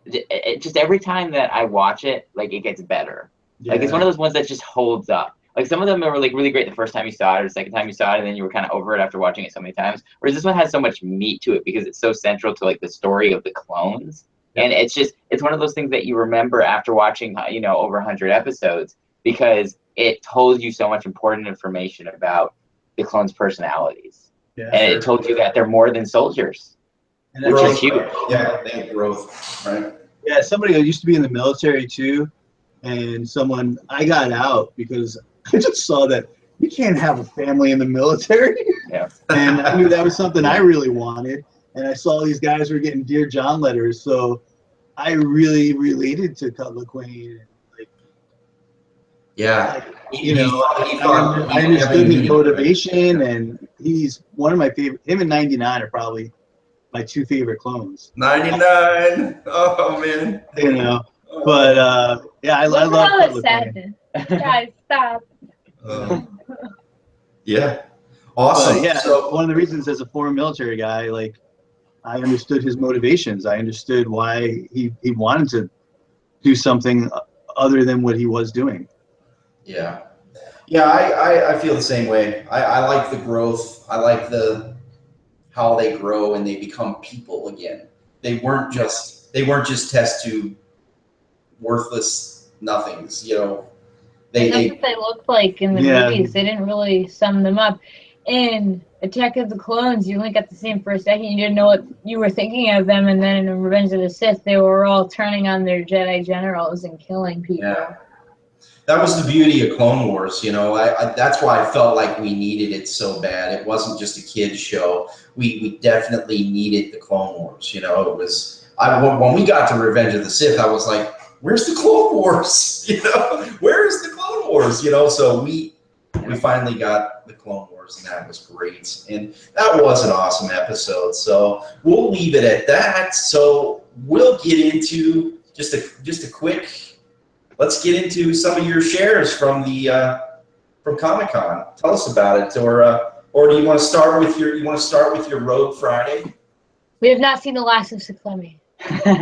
just every time that I watch it, it gets better. Yeah. It's one of those ones that just holds up. Some of them are really great the first time you saw it, or the second time you saw it, and then you were kind of over it after watching it so many times. Whereas this one has so much meat to it because it's so central to the story of the clones, and it's one of those things that you remember after watching over 100 episodes because it told you so much important information about the clones' personalities, and it told you that they're more than soldiers, which is huge. Yeah, they have growth, right? Yeah, somebody who used to be in the military too, and I got out because I just saw that you can't have a family in the military. Yeah. And I knew that was something I really wanted. And I saw these guys were getting Dear John letters. So I really related to Cut LaQuain. Yeah. I understood his motivation, and he's one of my favorite. Him and 99 are probably my two favorite clones. 99. Oh, man. But I love Cut LaQuain. Guys, stop. Yeah. Awesome. So one of the reasons as a former military guy, I understood his motivations. I understood why he wanted to do something other than what he was doing. Yeah. Yeah, I feel the same way. I like the growth. I like how they grow and they become people again. They weren't just test tube worthless nothings, you know. That's what they looked like in the movies. They didn't really sum them up. In Attack of the Clones, you only got to see them for a second. You didn't know what you were thinking of them. And then in Revenge of the Sith, they were all turning on their Jedi generals and killing people. Yeah. That was the beauty of Clone Wars, you know. That's why I felt like we needed it so bad. It wasn't just a kid's show. We definitely needed the Clone Wars, you know. It was when we got to Revenge of the Sith, I was like, "Where's the Clone Wars? You know, where's the Clone Wars? You know." So we finally got the Clone Wars, and that was great. And that was an awesome episode. So we'll leave it at that. So we'll get into just a quick. Let's get into some of your shares from the from Comic-Con. Tell us about it, or do you want to start with your Rogue Friday? We have not seen the last of Seekell. That's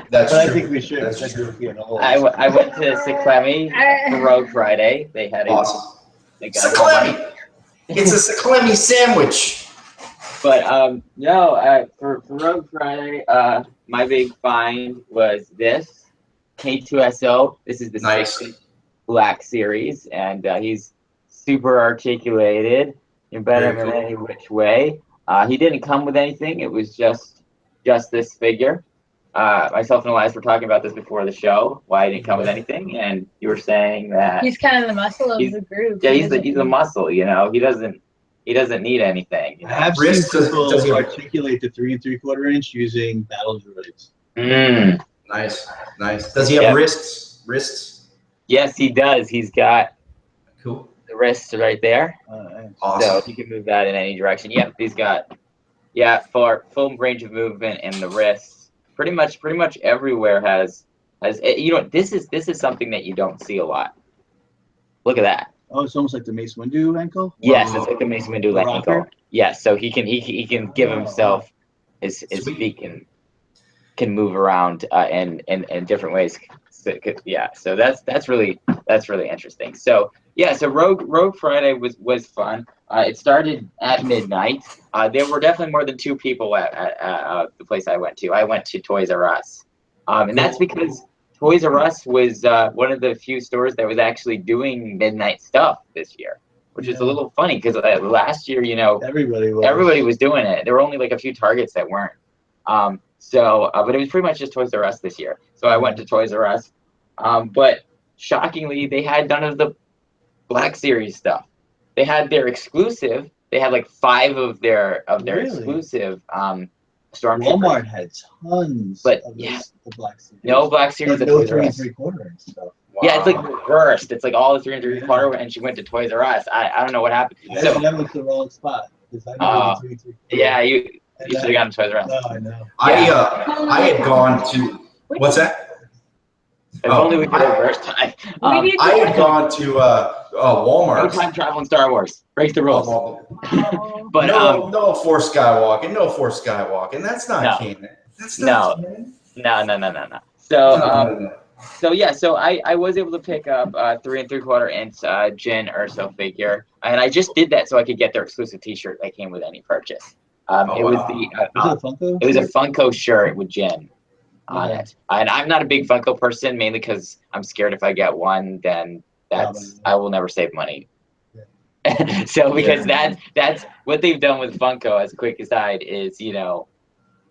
But true. I think we should. That's true. I went to Seekell for Rogue Friday. They had Awesome. Seekell. It's a Seekell sandwich. But for Rogue Friday, my big find was this. K2SO. This is the second Black series, and he's super articulated and better than any which way. He didn't come with anything. It was just this figure. Myself and Elias were talking about this before the show. Why he didn't come with anything, and you were saying that he's kind of the muscle of the group. Yeah, he's the muscle. You know, he doesn't need anything. You know? I have seen people articulate the 3 3/4 inch using battle droids. Nice. Does he have wrists? Yes, he does. He's got the wrists right there. Awesome. So he can move that in any direction. Yep, he's got full range of movement in the wrists. Pretty much everywhere has you know, this is something that you don't see a lot. Look at that. Oh, it's almost like the Mace Windu ankle? Yes, it's like the Mace Windu ankle. Yes, so he can give himself his feet can move around in different ways. So that's really interesting. So Rogue Friday was fun. It started at midnight. There were definitely more than 2 people at the place I went to. I went to Toys R Us, and that's because Toys R Us was one of the few stores that was actually doing midnight stuff this year, which is a little funny because last year, you know, everybody was doing it. There were only like a few Targets that weren't. But it was pretty much just Toys R Us this year. So I went to Toys R Us. But shockingly, they had none of the Black Series stuff. They had their exclusive. They had like 5 of their exclusive Stormtroopers. Walmart had tons of the Black Series. No Black Series at no Toys R 3 Us. 3/4 inch stuff. Wow. Yeah, it's like reversed. It's like all the 3 3/4, and she went to Toys R Us. I don't know what happened. That was the wrong spot. Yeah, you should have gotten Toys R Us. No, I know. I had gone to what's that? If only we could reverse time. I had gone to Walmart. No time travel in Star Wars. Break the rules. But no Force Skywalking. That's not canon. That's not canon. No. So I was able to pick up 3 3/4 inch Jyn Erso figure, and I just did that so I could get their exclusive T-shirt that came with any purchase. It was a Funko shirt with Jyn on it, and I'm not a big Funko person, mainly because I'm scared if I get one, then I will never save money. So because that's what they've done with Funko. As a quick aside, is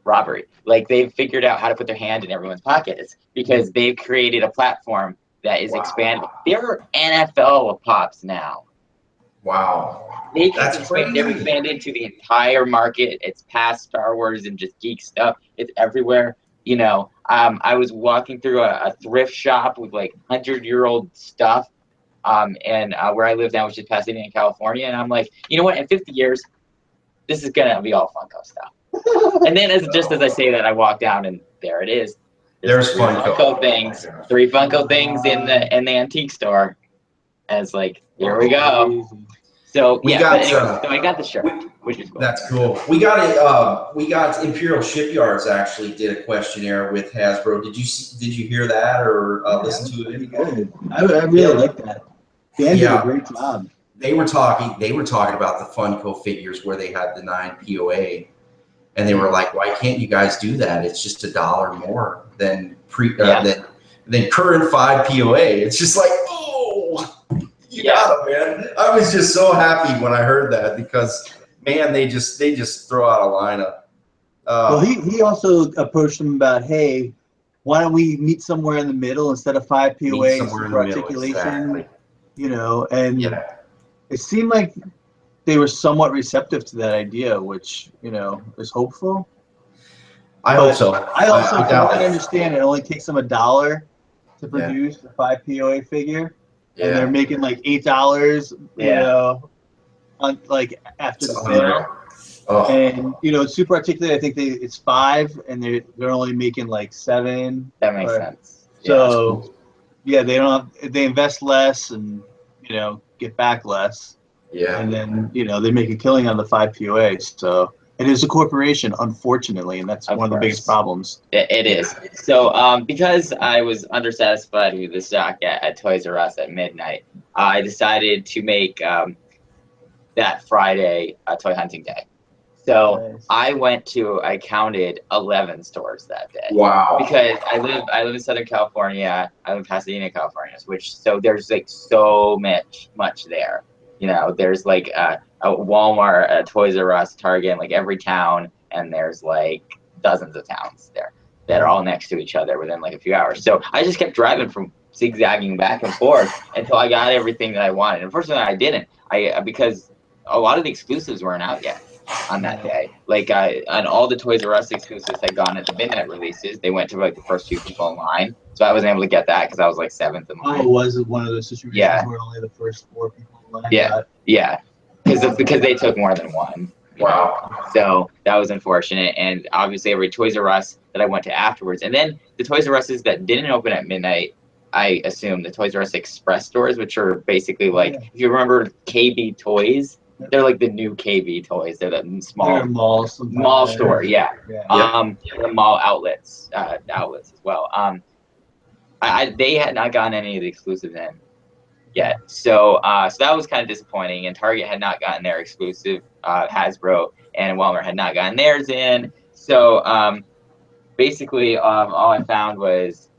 robbery. Like they've figured out how to put their hand in everyone's pockets because they've created a platform that is expanding. There are NFL pops now. Wow. They've expanded to the entire market. It's past Star Wars and just geek stuff. It's everywhere. I was walking through a thrift shop with like 100-year-old stuff, and where I live now, which is Pasadena, California, and I'm like, you know what? In 50 years, this is gonna be all Funko stuff. And then, as I say that, I walk down, and there it is. There's Funko things. 3 Funko things in the antique store, and it's like, here we go. So so I got the shirt. which is cool. That's cool. We got Imperial Shipyards actually did a questionnaire with Hasbro. Did you hear that or listen to it? Pretty good. I really like that. Dan did a great job. They were talking about the Funko figures where they had the 9 POA, and they were like, "Why can't you guys do that? It's just $1 more than than current 5 POA." It's just like, oh, you got it, man. I was just so happy when I heard that because, man, they just throw out a lineup. Well, he also approached them about, hey, why don't we meet somewhere in the middle instead of 5 POA and super articulation, exactly. you know, and it seemed like they were somewhat receptive to that idea, which, you know, is hopeful. I hope so. I also don't understand it only takes them $1 to produce a 5 POA figure, and they're making like $8, you know, on like after the sale. Oh. And you know, super articulate. I think it's 5, and they're only making like 7. That makes sense. So they invest less and, you know, get back less. Yeah. And then, you know, they make a killing on the 5 POA. So it is a corporation, unfortunately, and that's one of the biggest problems. It is. So because I was undersatisfied with the stock at Toys R Us at midnight, I decided to make that Friday a toy hunting day. So I counted 11 stores that day. Wow. Because I live in Southern California. I live in Pasadena, California, so there's like so much there. You know, there's like a Walmart, a Toys R Us, Target, like every town, and there's like dozens of towns there that are all next to each other within like a few hours. So I just kept driving from zigzagging back and forth until I got everything that I wanted. Unfortunately, I didn't. Because a lot of the exclusives weren't out yet on that day. Like on all the Toys R Us exclusives had gone at the midnight releases. They went to like the first few people in line. So I wasn't able to get that because I was like 7th in line. Oh, was it one of those situations where only the first 4 people in line got? Yeah. Because they took more than one. Wow. So that was unfortunate. And obviously every Toys R Us that I went to afterwards. And then the Toys R Us's that didn't open at midnight, I assume the Toys R Us Express stores, which are basically like, if you remember KB Toys, they're like the new KB Toys. They're the small mall store, the mall outlets as well. They had not gotten any of the exclusives in yet, so that was kind of disappointing. And Target had not gotten their exclusive. Hasbro and Walmart had not gotten theirs in. So basically, all I found was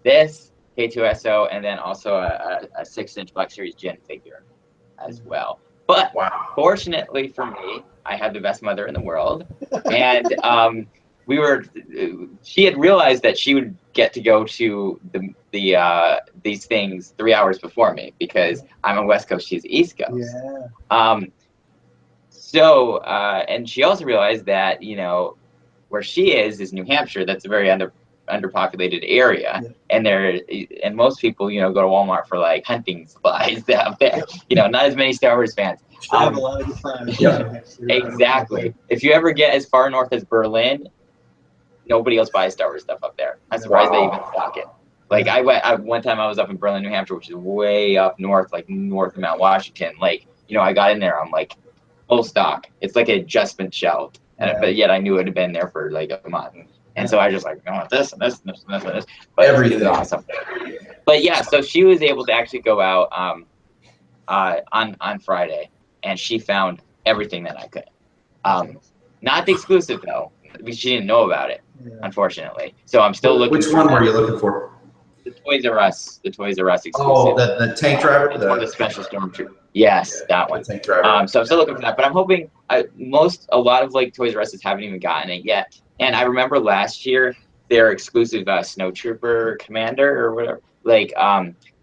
this K2SO, and then also a 6-inch Black Series Gen figure as well. But fortunately for me, I had the best mother in the world, and she had realized that she would get to go to these things 3 hours before me because I'm on West Coast, she's East Coast. And she also realized that, you know, where she is New Hampshire. That's a very underpopulated area, and most people, you know, go to Walmart for like hunting supplies out there. You know, not as many Star Wars fans. Have a lot of time. Exactly. If you ever get as far north as Berlin, nobody else buys Star Wars stuff up there. I'm surprised they even stock it. Like one time I was up in Berlin, New Hampshire, which is way up north, like north of Mount Washington. Like, you know, I got in there, I'm like, full stock. It's like an adjustment shelf, but yet I knew it had been there for like a month. And so I just like, I want this and this and this and this and this. But everything is awesome. But yeah, so she was able to actually go out on Friday, and she found everything that I could. Not the exclusive though, because she didn't know about it, unfortunately. So I'm still looking. Which one were you looking for? The Toys R Us exclusive. Oh, the tank driver? It's one of the special stormtrooper. Yes, that one. Tank driver. So I'm still looking for that, but I'm hoping a lot of like Toys R Us haven't even gotten it yet. And I remember last year their exclusive Snowtrooper Commander or whatever, like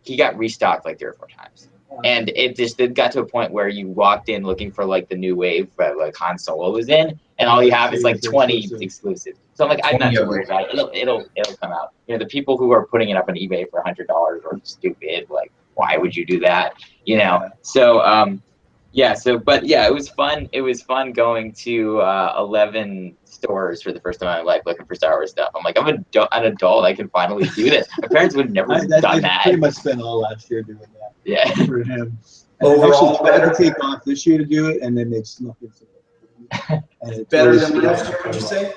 he got restocked like 3 or 4 times. And it got to a point where you walked in looking for like the new wave that like Han Solo was in, and all you have is like 20 exclusives. So I'm like, I'm not too worried about it. It'll come out. You know, the people who are putting it up on eBay for $100 are stupid. Like, why would you do that? You know. So but it was fun. It was fun going to 11 stores for the first time in my life looking for Star Wars stuff. I'm like, I'm an adult. I can finally do this. My parents would have never done that. I pretty much spent all last year doing that. Yeah. For him. Overall, actually tried to take off this year to do it, and then they snuck into it. And it's better really than last year, would you say?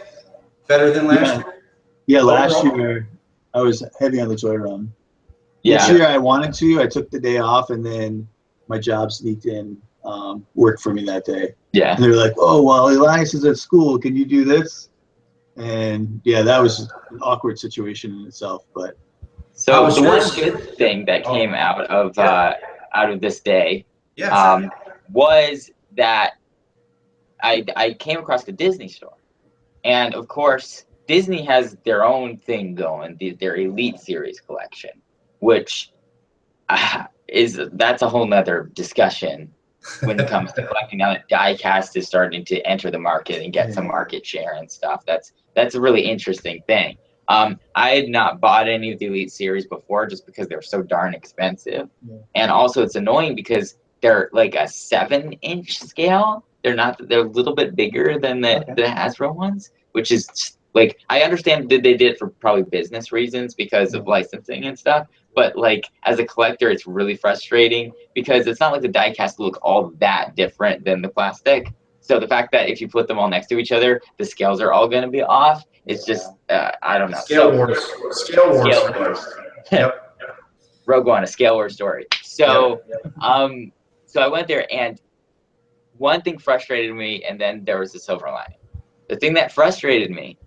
Better than last year? Yeah, last Overall? year I was heavy on the toy run. Yeah. This year I wanted to. I took the day off, and then my job sneaked in, worked for me that day. Yeah. And they were like, "Oh, well, Elias is at school. Can you do this?" And yeah, that was an awkward situation in itself. But So was the one yours? good thing that came out of this day Yeah. was that I came across the Disney store, and of course Disney has their own thing going, their Elite Series collection, which that's a whole nother discussion when it comes to collecting. Now that diecast is starting to enter the market and get some market share and stuff, that's a really interesting thing. I had not bought any of the Elite Series before just because they're so darn expensive, and also it's annoying because they're like a 7-inch scale. They're a little bit bigger than the Hasbro ones, which is like, I understand that they did it for probably business reasons because of licensing and stuff, but like as a collector, it's really frustrating because it's not like the diecast look all that different than the plastic. So the fact that if you put them all next to each other, the scales are all going to be off. It's just, I don't know. Scale Wars. Scale Wars. Yep. Rogue One, a Scale Wars story. So, so I went there, and one thing frustrated me, and then there was a silver lining. The thing that frustrated me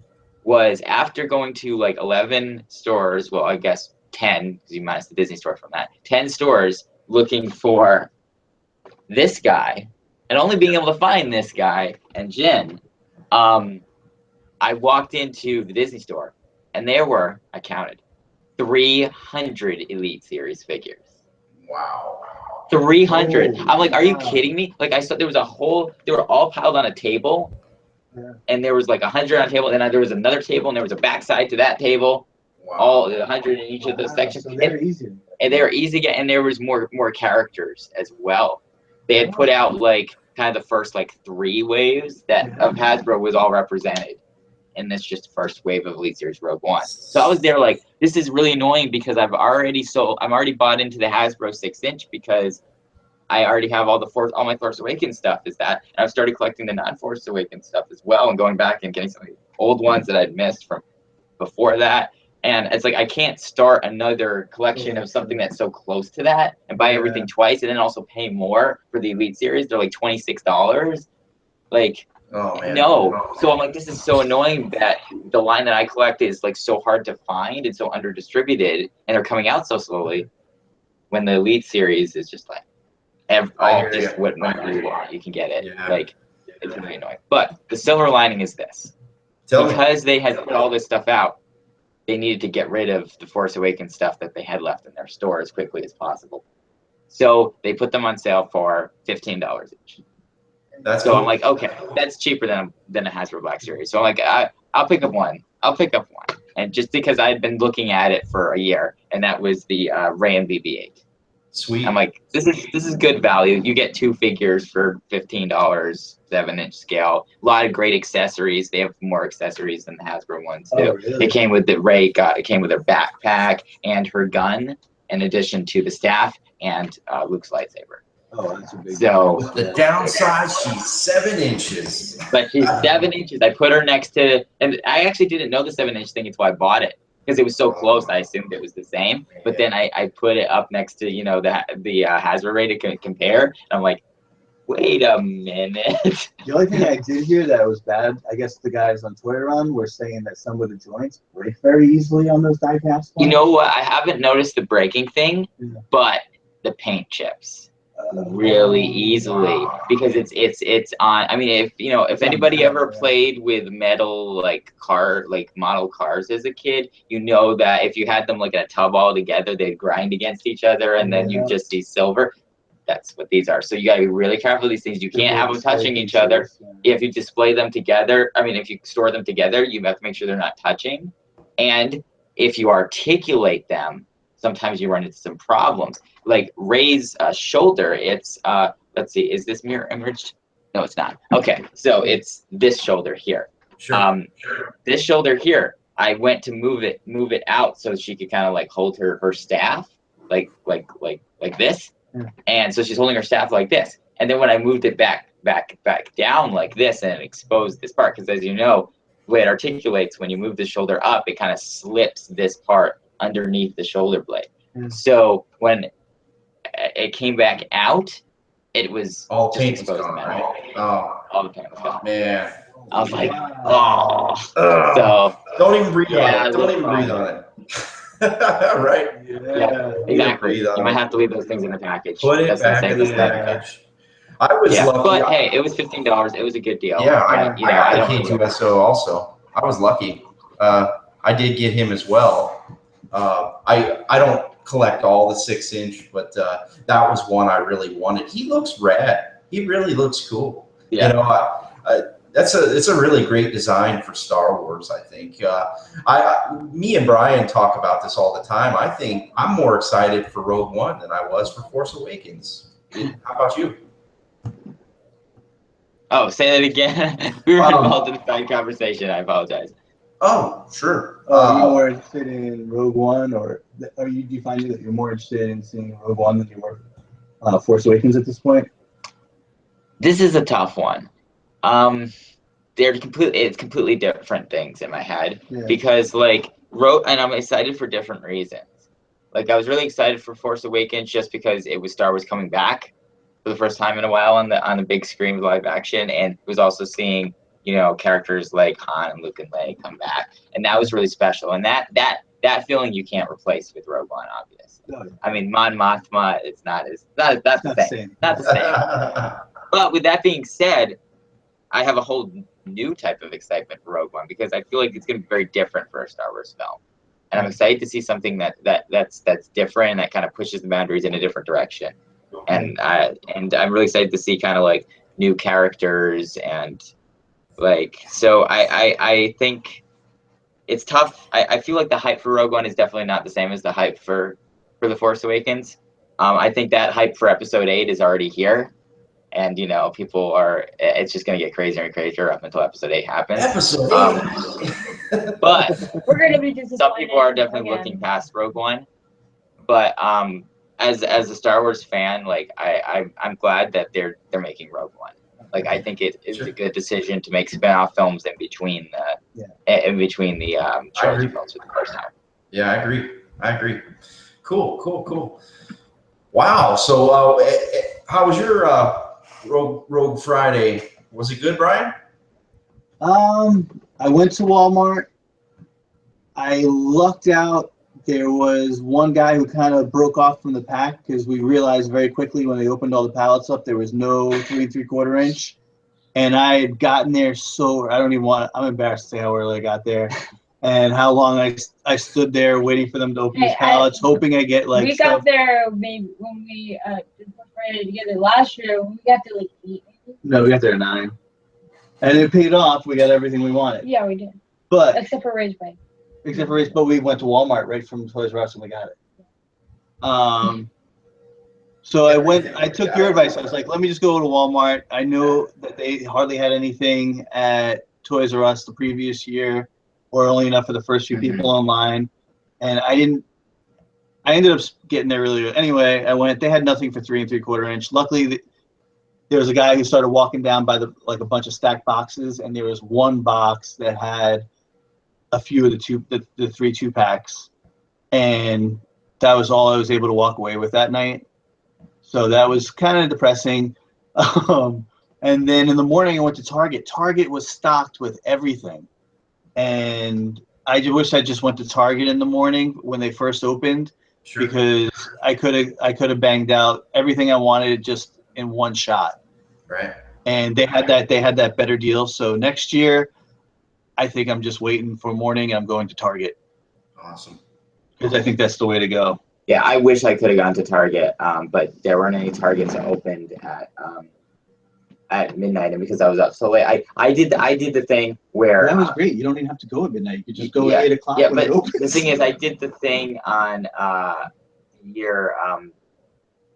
was after going to like 11 stores, well, I guess 10, because you minus the Disney store from that, 10 stores looking for this guy, and only being able to find this guy and Jen, I walked into the Disney store, and there were, I counted, 300 Elite Series figures. Wow. 300. I'm like, are you kidding me? Like, I saw there was they were all piled on a table, and there was like 100 on a table, and then there was another table, and there was a backside to that table, all 100 in each of those sections. So they're easy. And they were easy to get, and there was more characters as well. They had put out like kind of the first like 3 waves of Hasbro was all represented in this just first wave of Elite Series Rogue One. So I was there like, this is really annoying because I'm already bought into the Hasbro 6-inch because I already have all my Force Awakens stuff and I've started collecting the non-Force Awakens stuff as well and going back and getting some of the old ones that I'd missed from before that. And it's like, I can't start another collection of something that's so close to that and buy everything twice and then also pay more for the Elite Series. They're like $26. Like, oh, man. No. So I'm like, this is so annoying that the line that I collect is like so hard to find and so under distributed, and they're coming out so slowly when the Elite Series is just like, whenever you want, you can get it. Yeah. Like, it's really annoying. But the silver lining is this. Because they had put all this stuff out, they needed to get rid of the Force Awakens stuff that they had left in their store as quickly as possible. So they put them on sale for $15 each. That's so cool. I'm like, okay, that's cheaper than a Hasbro Black Series. So I'm like, I'll pick up one. And just because I'd been looking at it for a year, and that was the Ray and BB-8. Sweet. I'm like, this is good value. You get 2 figures for $15, 7-inch scale. A lot of great accessories. They have more accessories than the Hasbro ones do. Oh, really? It came with it came with her backpack and her gun, in addition to the staff and Luke's lightsaber. Oh, that's a big So the downside, she's 7 inches. But she's 7 inches. I put her next to, and I actually didn't know the 7-inch thing until I bought it because it was so close. I assumed it was the same. But then I put it up next to, the Hasbro Ray to compare. And I'm like, wait a minute. The only thing I did hear that was bad, I guess the guys on Toy Run were saying that some of the joints break very easily on those die-cast You know what? I haven't noticed the breaking thing, but the paint chips really easily because it's on. I mean, if anybody ever played with metal model cars as a kid, you know that if you had them like in a tub all together, they'd grind against each other, and then you just see silver. That's what these are. So you got to be really careful with these things. You can't have them touching each other. If you display them together, if you store them together, you have to make sure they're not touching. And if you articulate them, sometimes you run into some problems. Like Ray's shoulder, it's, let's see, is this mirror imaged? No, it's not. Okay, so it's this shoulder here. Sure. This shoulder here, I went to move it out so she could kind of like hold her staff, like this. And so she's holding her staff like this. And then when I moved it back down like this and it exposed this part, because as you know, the way it articulates, when you move the shoulder up, it kind of slips this part underneath the shoulder blade. So when it came back out, it was all just paint was exposed gone, metal. right? Oh, All the paint was gone. man. I was like, oh. Ugh. So don't even breathe yeah, on it. Don't even breathe on it. Right? yeah, exactly. You might have to leave those things in the package. Put it That's the back in the safest thing. package. I was lucky. But hey, it was $15. It was a good deal. Yeah, I got the K2SO also. I was lucky. I did get him as well. I don't collect all the 6-inch, but that was one I really wanted. He looks rad. He really looks cool. Yeah. You know, it's a really great design for Star Wars, I think. Me and Brian talk about this all the time. I think I'm more excited for Rogue One than I was for Force Awakens. How about you? Oh, say that again. We were involved in a side conversation. I apologize. Oh, sure. Are you more interested in Rogue One, or do you find that you're more interested in seeing Rogue One than you were Force Awakens at this point? This is a tough one. It's completely different things in my head because and I'm excited for different reasons. Like I was really excited for Force Awakens just because it was Star Wars coming back for the first time in a while on the big screen with live action, and it was also seeing characters like Han and Luke and Leia come back, and that was really special. And that feeling you can't replace with Rogue One, obviously. I mean, Mon Mothma, it's not the same. Not the same. But with that being said, I have a whole new type of excitement for Rogue One because I feel like it's going to be very different for a Star Wars film, and I'm excited to see something that's different and that kind of pushes the boundaries in a different direction. And I'm really excited to see kind of like new characters and so I think it's tough. I feel like the hype for Rogue One is definitely not the same as the hype for The Force Awakens. I think that hype for Episode 8 is already here. And, people it's just going to get crazier and crazier up until Episode 8 happens. Episode 8. But we're going to be disappointed. Some people are definitely looking past Rogue One. But as a Star Wars fan, I'm glad that they're making Rogue One. I think it is a good decision to make spin-off films in between the trilogy films for the first time. Yeah, I agree. Cool. Wow. So how was your Rogue Friday? Was it good, Brian? I went to Walmart. I lucked out. There was one guy who kind of broke off from the pack because we realized very quickly when they opened all the pallets up, there was no 3 3/4 inch. And I had gotten there I'm embarrassed to say how early I got there and how long I stood there waiting for them to open these pallets, hoping I get we got there maybe when we did Friday together last year. We got there 8. No, we got there at 9. And it paid off. We got everything we wanted. Yeah, we did. But except for Ray's bike. But we went to Walmart right from Toys R Us and we got it. So I took your advice. I was like, let me just go to Walmart. I know that they hardly had anything at Toys R Us the previous year, or only enough for the first few people online. And I ended up getting there really good. Anyway, I went, they had nothing for 3 3/4 inch. Luckily, there was a guy who started walking down by a bunch of stacked boxes, and there was one box that had a few of the 3 2-packs, and that was all I was able to walk away with that night. So that was kind of depressing. And then in the morning I went to Target. Target was stocked with everything, and I wish I just went to Target in the morning when they first opened, because I could have banged out everything I wanted just in one shot. Right. And they had that better deal. So next year, I think I'm just waiting for morning and I'm going to Target. Awesome. Because I think that's the way to go. Yeah, I wish I could have gone to Target, but there weren't any Targets that opened at midnight, and because I was up so late, I did the thing where that was great. You don't even have to go at midnight. You could just go at 8 o'clock. Yeah, but the thing is, I did the thing on year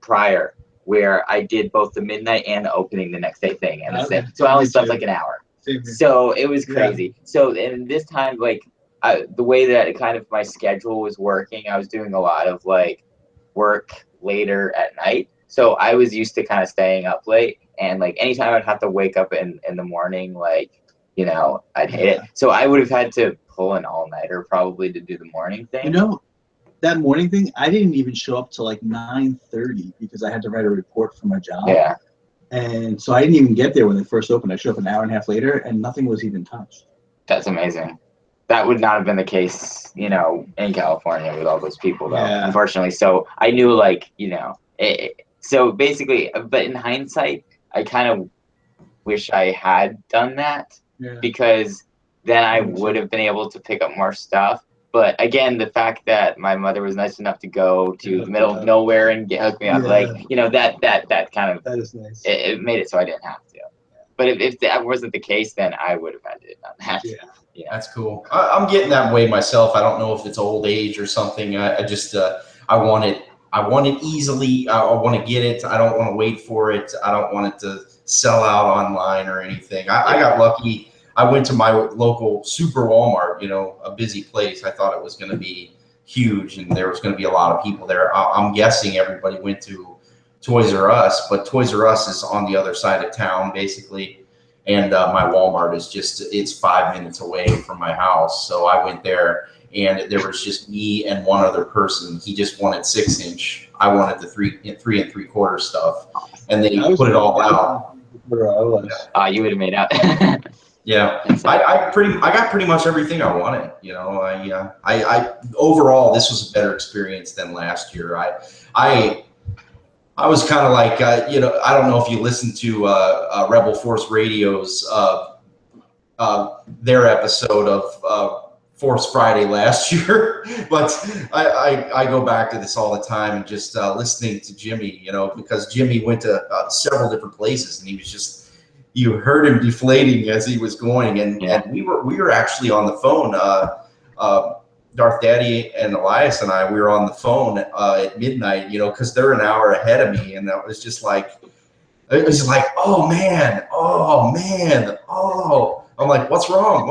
prior where I did both the midnight and the opening the next day thing, and so I only slept like an hour. So it was crazy. Yeah. So and this time, the way that my schedule was working, I was doing a lot of work later at night. So I was used to kind of staying up late, and like anytime I'd have to wake up in the morning, like, you know, I'd hate it. So I would have had to pull an all-nighter probably to do the morning thing. You know, that morning thing, I didn't even show up till like 9:30 because I had to write a report for my job. Yeah. And so I didn't even get there when they first opened. I showed up an hour and a half later, and nothing was even touched. That's amazing. That would not have been the case, you know, in California with all those people, though, unfortunately. So I knew, like, you know, so basically, but in hindsight, I kind of wish I had done that because then I would have been able to pick up more stuff. But again, the fact that my mother was nice enough to go to the middle of nowhere and hook me up, like, you know, that kind of, that is nice. It made it so I didn't have to. But if that wasn't the case, then I would have had to have done that. Yeah, that's cool. I'm getting that way myself. I don't know if it's old age or something. I just I want it easily. I want to get it. I don't want to wait for it. I don't want it to sell out online or anything. I got lucky. I went to my local super Walmart, you know, a busy place. I thought it was going to be huge and there was going to be a lot of people there. I'm guessing everybody went to Toys R Us, but Toys R Us is on the other side of town, basically. And my Walmart is it's 5 minutes away from my house. So I went there and there was just me and one other person. He just wanted 6-inch. I wanted the 3 3/4 stuff. And they put it all out. You would have made out. Yeah, I got pretty much everything I wanted. You know, I overall, this was a better experience than last year. I was kind of like, you know, I don't know if you listened to Rebel Force Radio's their episode of Force Friday last year, but I go back to this all the time and just listening to Jimmy, you know, because Jimmy went to several different places and he was just, you heard him deflating as he was going, and we were actually on the phone. Darth Daddy and Elias and I, we were on the phone at midnight, you know, because they're an hour ahead of me, and it was just like, oh man, oh. I'm like, what's wrong,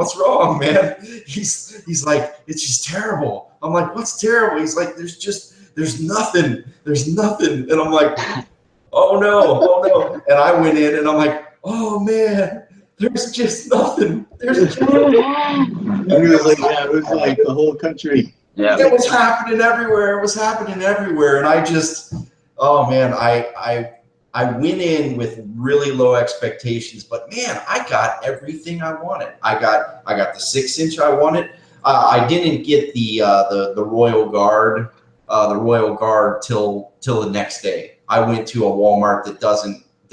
man? He's like, it's just terrible. I'm like, what's terrible? He's like, there's nothing, and I'm like, oh no, and I went in and I'm like, oh man, there's just nothing. There's just nothing. And it was like, it was like the whole country. Yeah, it was happening everywhere. And I just, oh man, I went in with really low expectations, but man, I got everything I wanted. I got the 6-inch I wanted. I didn't get the Royal Guard, till the next day. I went to a Walmart that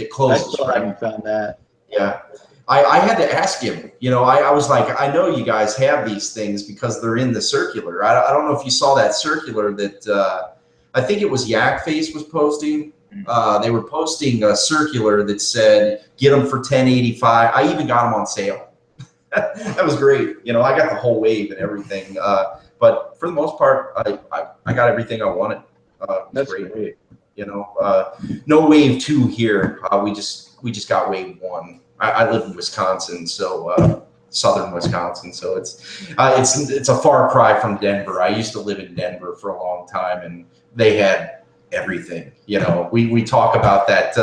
closes. I still haven't found that. Yeah. I had to ask him, you know, I was like, I know you guys have these things because they're in the circular. I don't know if you saw that circular that I think it was Yak Face was posting. They were posting a circular that said, get them for $10.85. I even got them on sale. That was great. You know, I got the whole wave and everything. But for the most part, I got everything I wanted. That's great. You know, no wave 2 here. We just got wave 1. I live in Wisconsin, so southern Wisconsin. So it's a far cry from Denver. I used to live in Denver for a long time, and they had everything. You know, we talk about that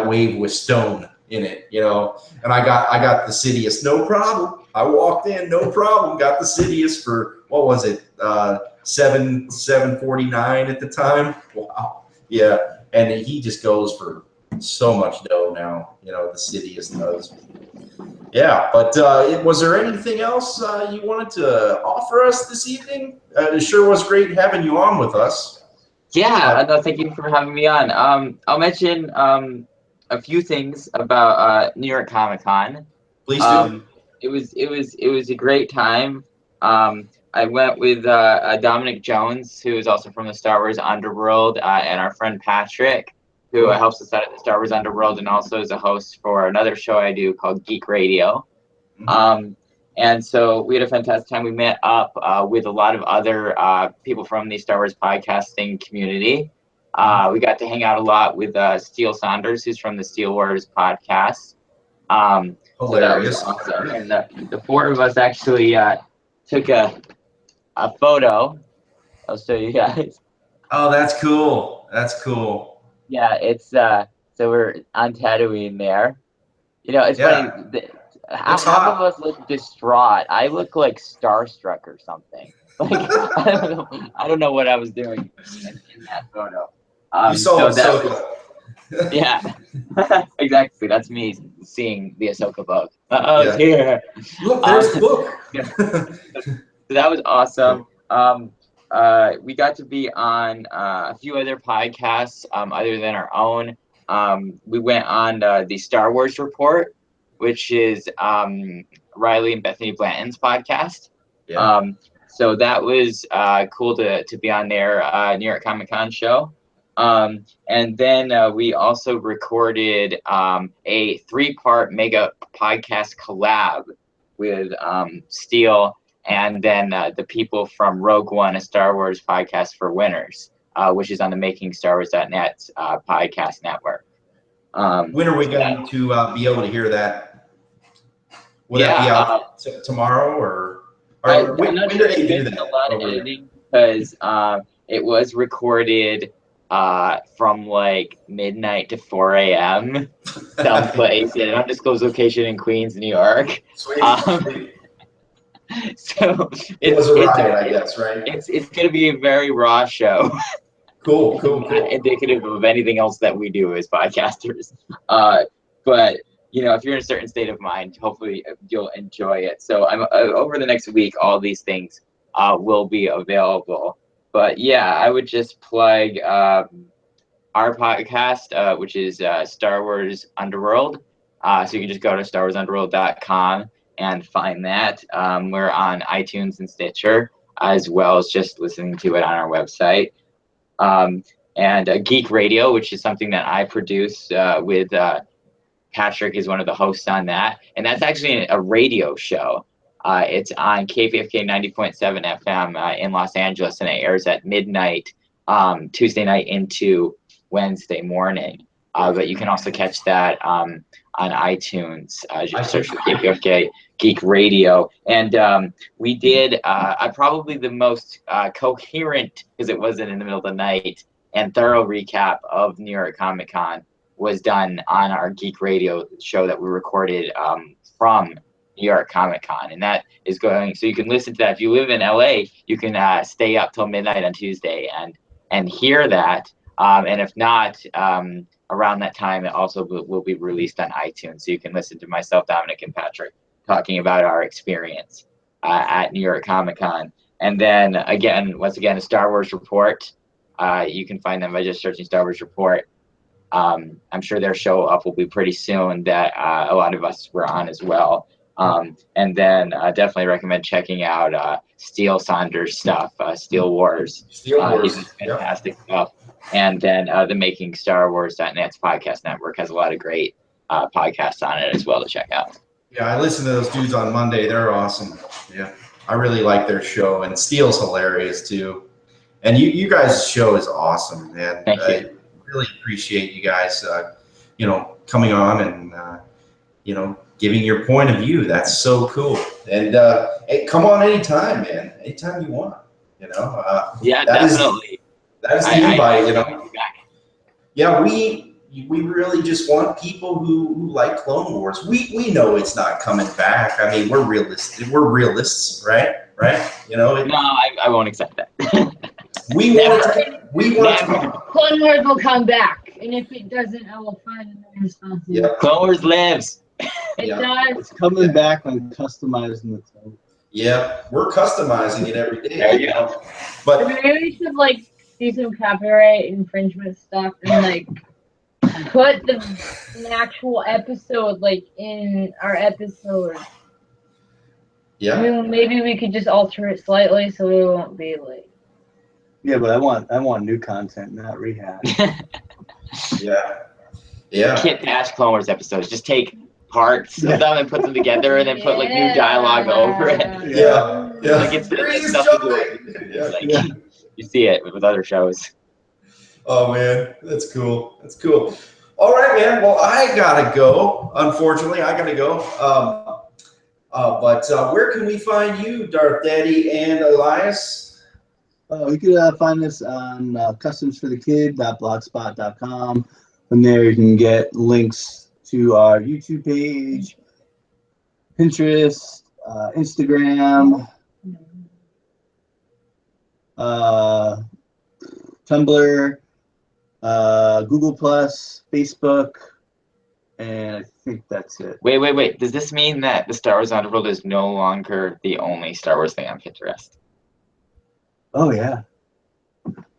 wave with stone in it. You know, and I got the Sidious, no problem. I walked in, no problem. Got the Sidious for what was it, $749 at the time. Wow, yeah, and he just goes for so much dough now, you know, the Sidious does. Yeah, but was there anything else you wanted to offer us this evening? It sure was great having you on with us. Yeah, no, thank you for having me on. I'll mention a few things about New York Comic Con. Please do. It was a great time. I went with Dominic Jones, who is also from the Star Wars Underworld, and our friend Patrick, who helps us out at the Star Wars Underworld and also is a host for another show I do called Geek Radio. And so we had a fantastic time. We met up with a lot of other people from the Star Wars podcasting community. We got to hang out a lot with Steele Saunders, who's from the Steele Wars podcast. So that was awesome. And the 4 of us actually took a photo. I'll show you guys. Oh, that's cool. That's cool. Yeah, it's so we're on Tatooine there. You know, it's Yeah. funny. Looks Half of hot. us look distraught. I look like starstruck or something. Like I don't know what I was doing in that photo. You saw So that Ahsoka. was, yeah, exactly. That's me seeing the Ahsoka book. It's Yeah. here. Look, there's the Yeah. book. So that was awesome. We got to be on a few other podcasts other than our own. We went on the Star Wars Report, which is Riley and Bethany Blanton's podcast. Yeah. So that was cool to be on their New York Comic Con show. And then we also recorded a 3-part mega podcast collab with Steele and then the people from Rogue One, a Star Wars podcast for winners, which is on the MakingStarWars.net podcast network. When are we going to be able to hear that? Will that be out tomorrow or when do they do that? A lot of editing because it was recorded from like midnight to 4 a.m. someplace in an undisclosed location in Queens, New York. Sweet. So it was a riot, I guess, right? It's going to be a very raw show. Cool. Not indicative of anything else that we do as podcasters. But you know, if you're in a certain state of mind, hopefully you'll enjoy it. So I'm over the next week, all these things will be available. But yeah, I would just plug our podcast, which is Star Wars Underworld. So you can just go to StarWarsUnderworld.com and find that. We're on iTunes and Stitcher, as well as just listening to it on our website. And Geek Radio, which is something that I produce with Patrick is one of the hosts on that. And that's actually a radio show. It's on KPFK 90.7 FM in Los Angeles, and it airs at midnight Tuesday night into Wednesday morning. But you can also catch that on iTunes. Just search for KPFK Geek Radio. And we did probably the most coherent, because it wasn't in the middle of the night, and thorough recap of New York Comic Con was done on our Geek Radio show that we recorded from New York Comic Con. And that is going, so you can listen to that. If you live in LA, you can stay up till midnight on Tuesday and hear that. And if not, around that time, it also will be released on iTunes. So you can listen to myself, Dominic, and Patrick talking about our experience at New York Comic Con. And then once again, a Star Wars Report. You can find them by just searching Star Wars Report. I'm sure their show up will be pretty soon that a lot of us were on as well. And then I definitely recommend checking out Steele Saunders' stuff, Steele Wars. He's fantastic stuff. And then the Making Star Wars.net's podcast network has a lot of great podcasts on it as well to check out. Yeah, I listen to those dudes on Monday. They're awesome. Yeah, I really like their show. And Steele's hilarious too. And you guys' show is awesome, man. Thank you. Really appreciate you guys, coming on and, giving your point of view. That's so cool. And hey, come on anytime, man. Anytime you want, Yeah, definitely. That is the invite, Yeah, we really just want people who like Clone Wars. We know it's not coming back. I mean, we're realistic. We're realists, right? No, I won't accept that. We want to. Clone Wars will come back, and if it doesn't, I will find another response. Yep. Clone Wars lives. It does. It's coming back on customizing the clone. Yeah, we're customizing it every day. There you go. But maybe we should do some copyright infringement stuff and put an actual episode in our episode. yeah, I mean, maybe we could just alter it slightly so we won't be Yeah, but I want new content, not rehash. yeah. Can't dash Clone Wars episodes. Just take parts of them and put them together, and then put new dialogue over it. Yeah. It's stuff to do. You see it with other shows. Oh man, that's cool. All right, man. Well, I gotta go. Unfortunately, I gotta go. But where can we find you, Darth Daddy and Elias? You can find us on customsforthekid.blogspot.com. From there, you can get links to our YouTube page, Pinterest, Instagram, Tumblr, Google Plus, Facebook, and I think that's it. Wait. Does this mean that the Star Wars Underworld is no longer the only Star Wars thing on Pinterest? Oh yeah,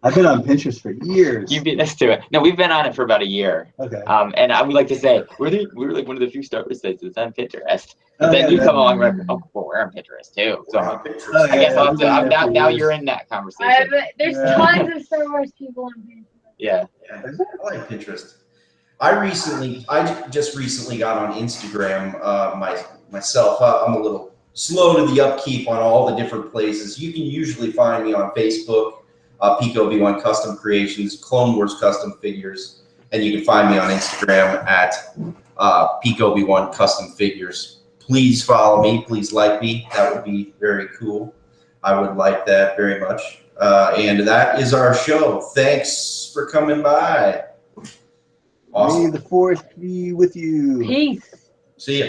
I've been on Pinterest for years. You beat us to it. No, we've been on it for about a year. Okay. And I would like to say we're like one of the few Star Wars sites that's on Pinterest. But Oh, then yeah, you that- come along and well, we're on Pinterest too. So Wow, pictures. Oh, I guess yeah, I'll have we've been to. there for Now years. you're in that conversation. There's Yeah. tons of Star Wars people on Pinterest. Yeah. Yeah, I like Pinterest. I just recently got on Instagram myself. I'm a little slow to the upkeep on all the different places. You can usually find me on Facebook, Peak-OB1 Custom Creations, Clone Wars Custom Figures, and you can find me on Instagram at Peak-OB1 Custom Figures. Please follow me. Please like me. That would be very cool. I would like that very much. And that is our show. Thanks for coming by. Awesome. May the 4th be with you. Peace. See ya.